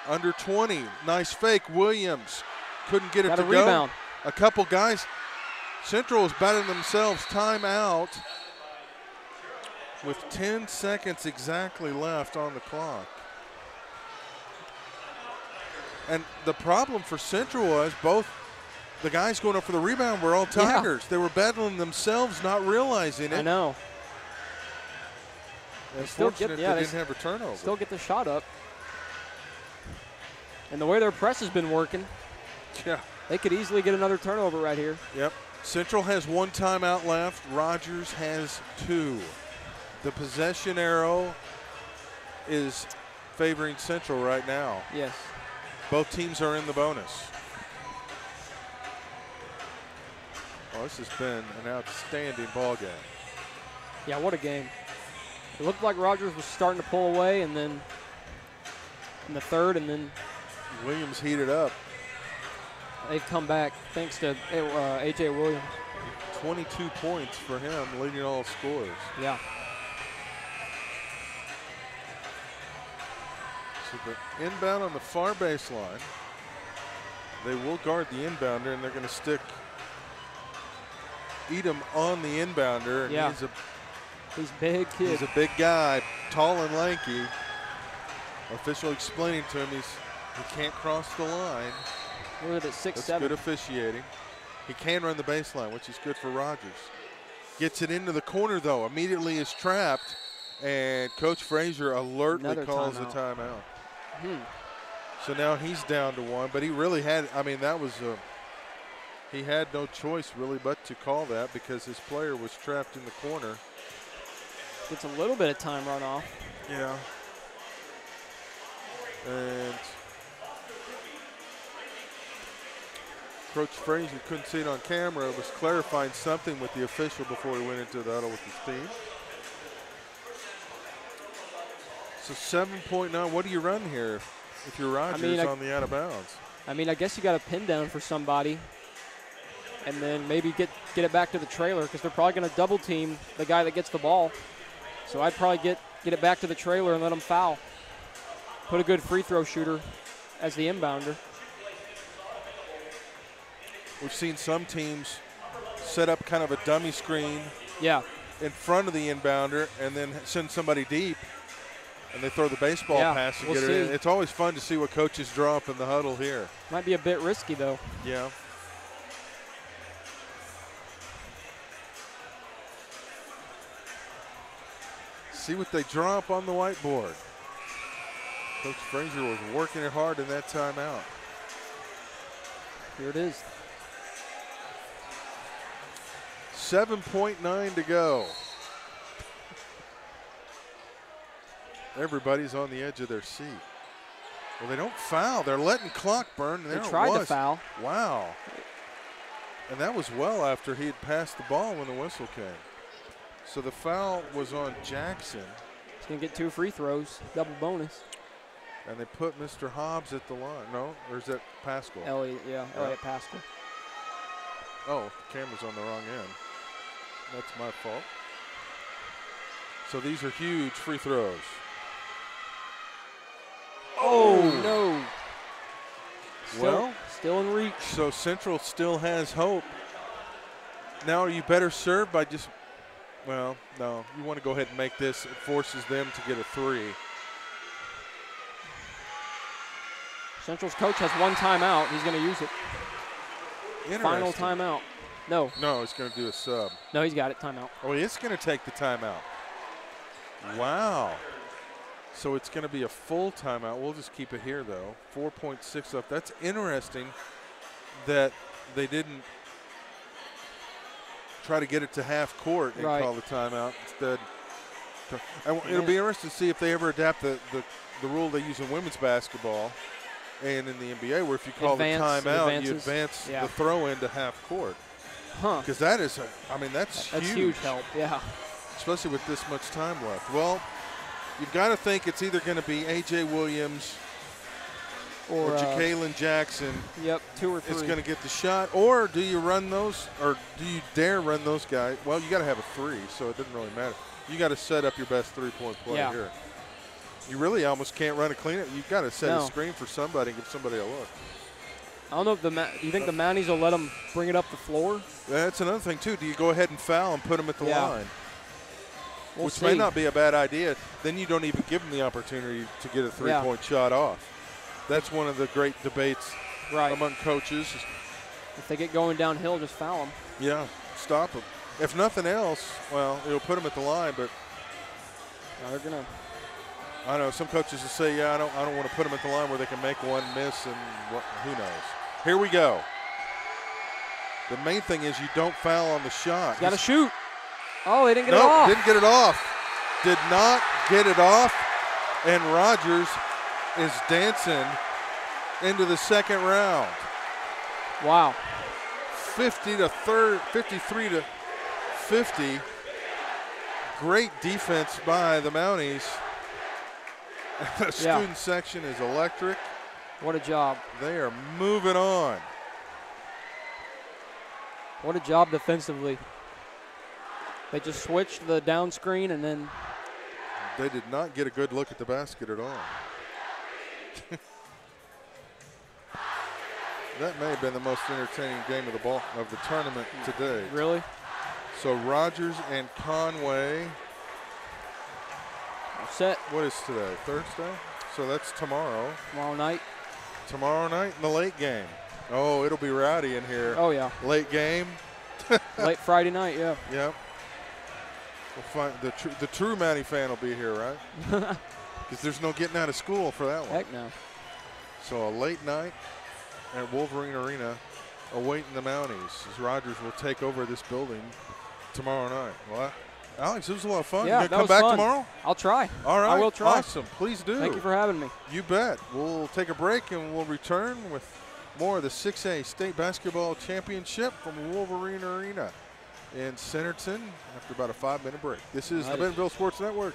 Under 20. Nice fake. Williams couldn't get it to go. A couple guys. Central is batting themselves. Timeout with 10 seconds exactly left on the clock. And the problem for Central was both the guys going up for the rebound were all Tigers. They were battling themselves, not realizing it. I know. Unfortunate they didn't have a turnover. Still get the shot up. And the way their press has been working, they could easily get another turnover right here. Yep. Central has 1 timeout left. Rogers has 2. The possession arrow is favoring Central right now. Yes. Both teams are in the bonus. Oh, this has been an outstanding ball game. Yeah, what a game. It looked like Rogers was starting to pull away, and then in the third, and then Williams heated up. They've come back thanks to A.J. Williams. 22 points for him, leading all scorers. Yeah. So the inbound on the far baseline. They will guard the inbounder, and they're going to stick Edom on the inbounder. And yeah. He's big kid. He's a big guy, tall and lanky. Official explaining to him he can't cross the line. Look at it, 6'7". That's good officiating. He can run the baseline, which is good for Rogers. Gets it into the corner, though. Immediately is trapped. And Coach Frazier alertly calls a timeout. So now he's down to 1. But he really had, I mean, that was he had no choice really but to call that because his player was trapped in the corner. Gets a little bit of time run off. Yeah. And Coach Frazier couldn't see it on camera, was clarifying something with the official before he went into the huddle with his team. So 7.9, what do you run here if you're Rogers on the out of bounds? I mean, I guess you got a pin down for somebody and then maybe get it back to the trailer because they're probably going to double team the guy that gets the ball. So I'd probably get it back to the trailer and let them foul. Put a good free throw shooter as the inbounder. We've seen some teams set up kind of a dummy screen in front of the inbounder and then send somebody deep and they throw the baseball pass and get it in. It's always fun to see what coaches draw up in the huddle here. Might be a bit risky though. Yeah. See what they draw up on the whiteboard. Coach Frazier was working it hard in that timeout. Here it is. 7.9 to go. Everybody's on the edge of their seat. Well, they don't foul. They're letting clock burn. They tried to foul. Wow. And that was well after he had passed the ball when the whistle came. So the foul was on Jackson. He's going to get 2 free throws, double bonus. And they put Mr. Hobbs at the line. No, or is that Pascal? Elliott Pascal. Oh, the camera's on the wrong end. That's my fault. So these are huge free throws. Oh, no. Still in reach. So Central still has hope. Now you better serve by just, well, no. You want to go ahead and make this. It forces them to get a 3. Central's coach has 1 timeout. He's going to use it. Final timeout. No. No, he's going to do a sub. No, he's got it. Timeout. Oh, he is going to take the timeout. Wow. So it's going to be a full timeout. We'll just keep it here, though. 4.6 left. That's interesting that they didn't try to get it to half court and call the timeout instead. It'll be interesting to see if they ever adapt the rule they use in women's basketball and in the NBA, where if you call the timeout, you advance the throw into half court. Because that is, that's huge help, especially with this much time left. Well, you've got to think it's either going to be A.J. Williams or Ja'Kalen Jackson. Yep, 2 or 3. It's going to get the shot, or do you run those, or do you dare run those guys? Well, you got to have a 3, so it doesn't really matter. You got to set up your best 3-point play here. You really almost can't run a clean-up. You've got to set a screen for somebody and give somebody a look. I don't know if do you think the Mounties will let them bring it up the floor? That's another thing, too. Do you go ahead and foul and put them at the line? Which may not be a bad idea. Then you don't even give them the opportunity to get a 3-point shot off. That's one of the great debates among coaches. If they get going downhill, just foul them. Yeah, stop them. If nothing else, well, it'll put them at the line, but they're gonna. I know some coaches will say, I don't want to put them at the line where they can make one miss, and who knows. Here we go. The main thing is you don't foul on the shot. Got to shoot. Oh, they didn't get it off. Didn't get it off. Did not get it off. And Rogers is dancing into the second round. Wow. 53 to 50. Great defense by the Mounties. The student section is electric. What a job. They are moving on. What a job defensively. They just switched the down screen and then. They did not get a good look at the basket at all. That may have been the most entertaining game of the tournament today. Really? So Rogers and Conway. Set. What is today? Thursday? So that's tomorrow. Tomorrow night. Tomorrow night in the late game. Oh, it'll be rowdy in here. Oh, yeah. Late game. Late Friday night, yeah. Yep. We'll find the true Mountie fan will be here, right? Because there's no getting out of school for that one. Heck no. So a late night at Wolverine Arena awaiting the Mounties as Rogers will take over this building tomorrow night. Well, Alex, it was a lot of fun. Yeah, you gonna come back tomorrow? I'll try. All right. I will try. Awesome. Please do. Thank you for having me. You bet. We'll take a break and we'll return with more of the 6A State Basketball Championship from Wolverine Arena in Centerton after about a 5-minute break. This is the Bentonville Sports Network.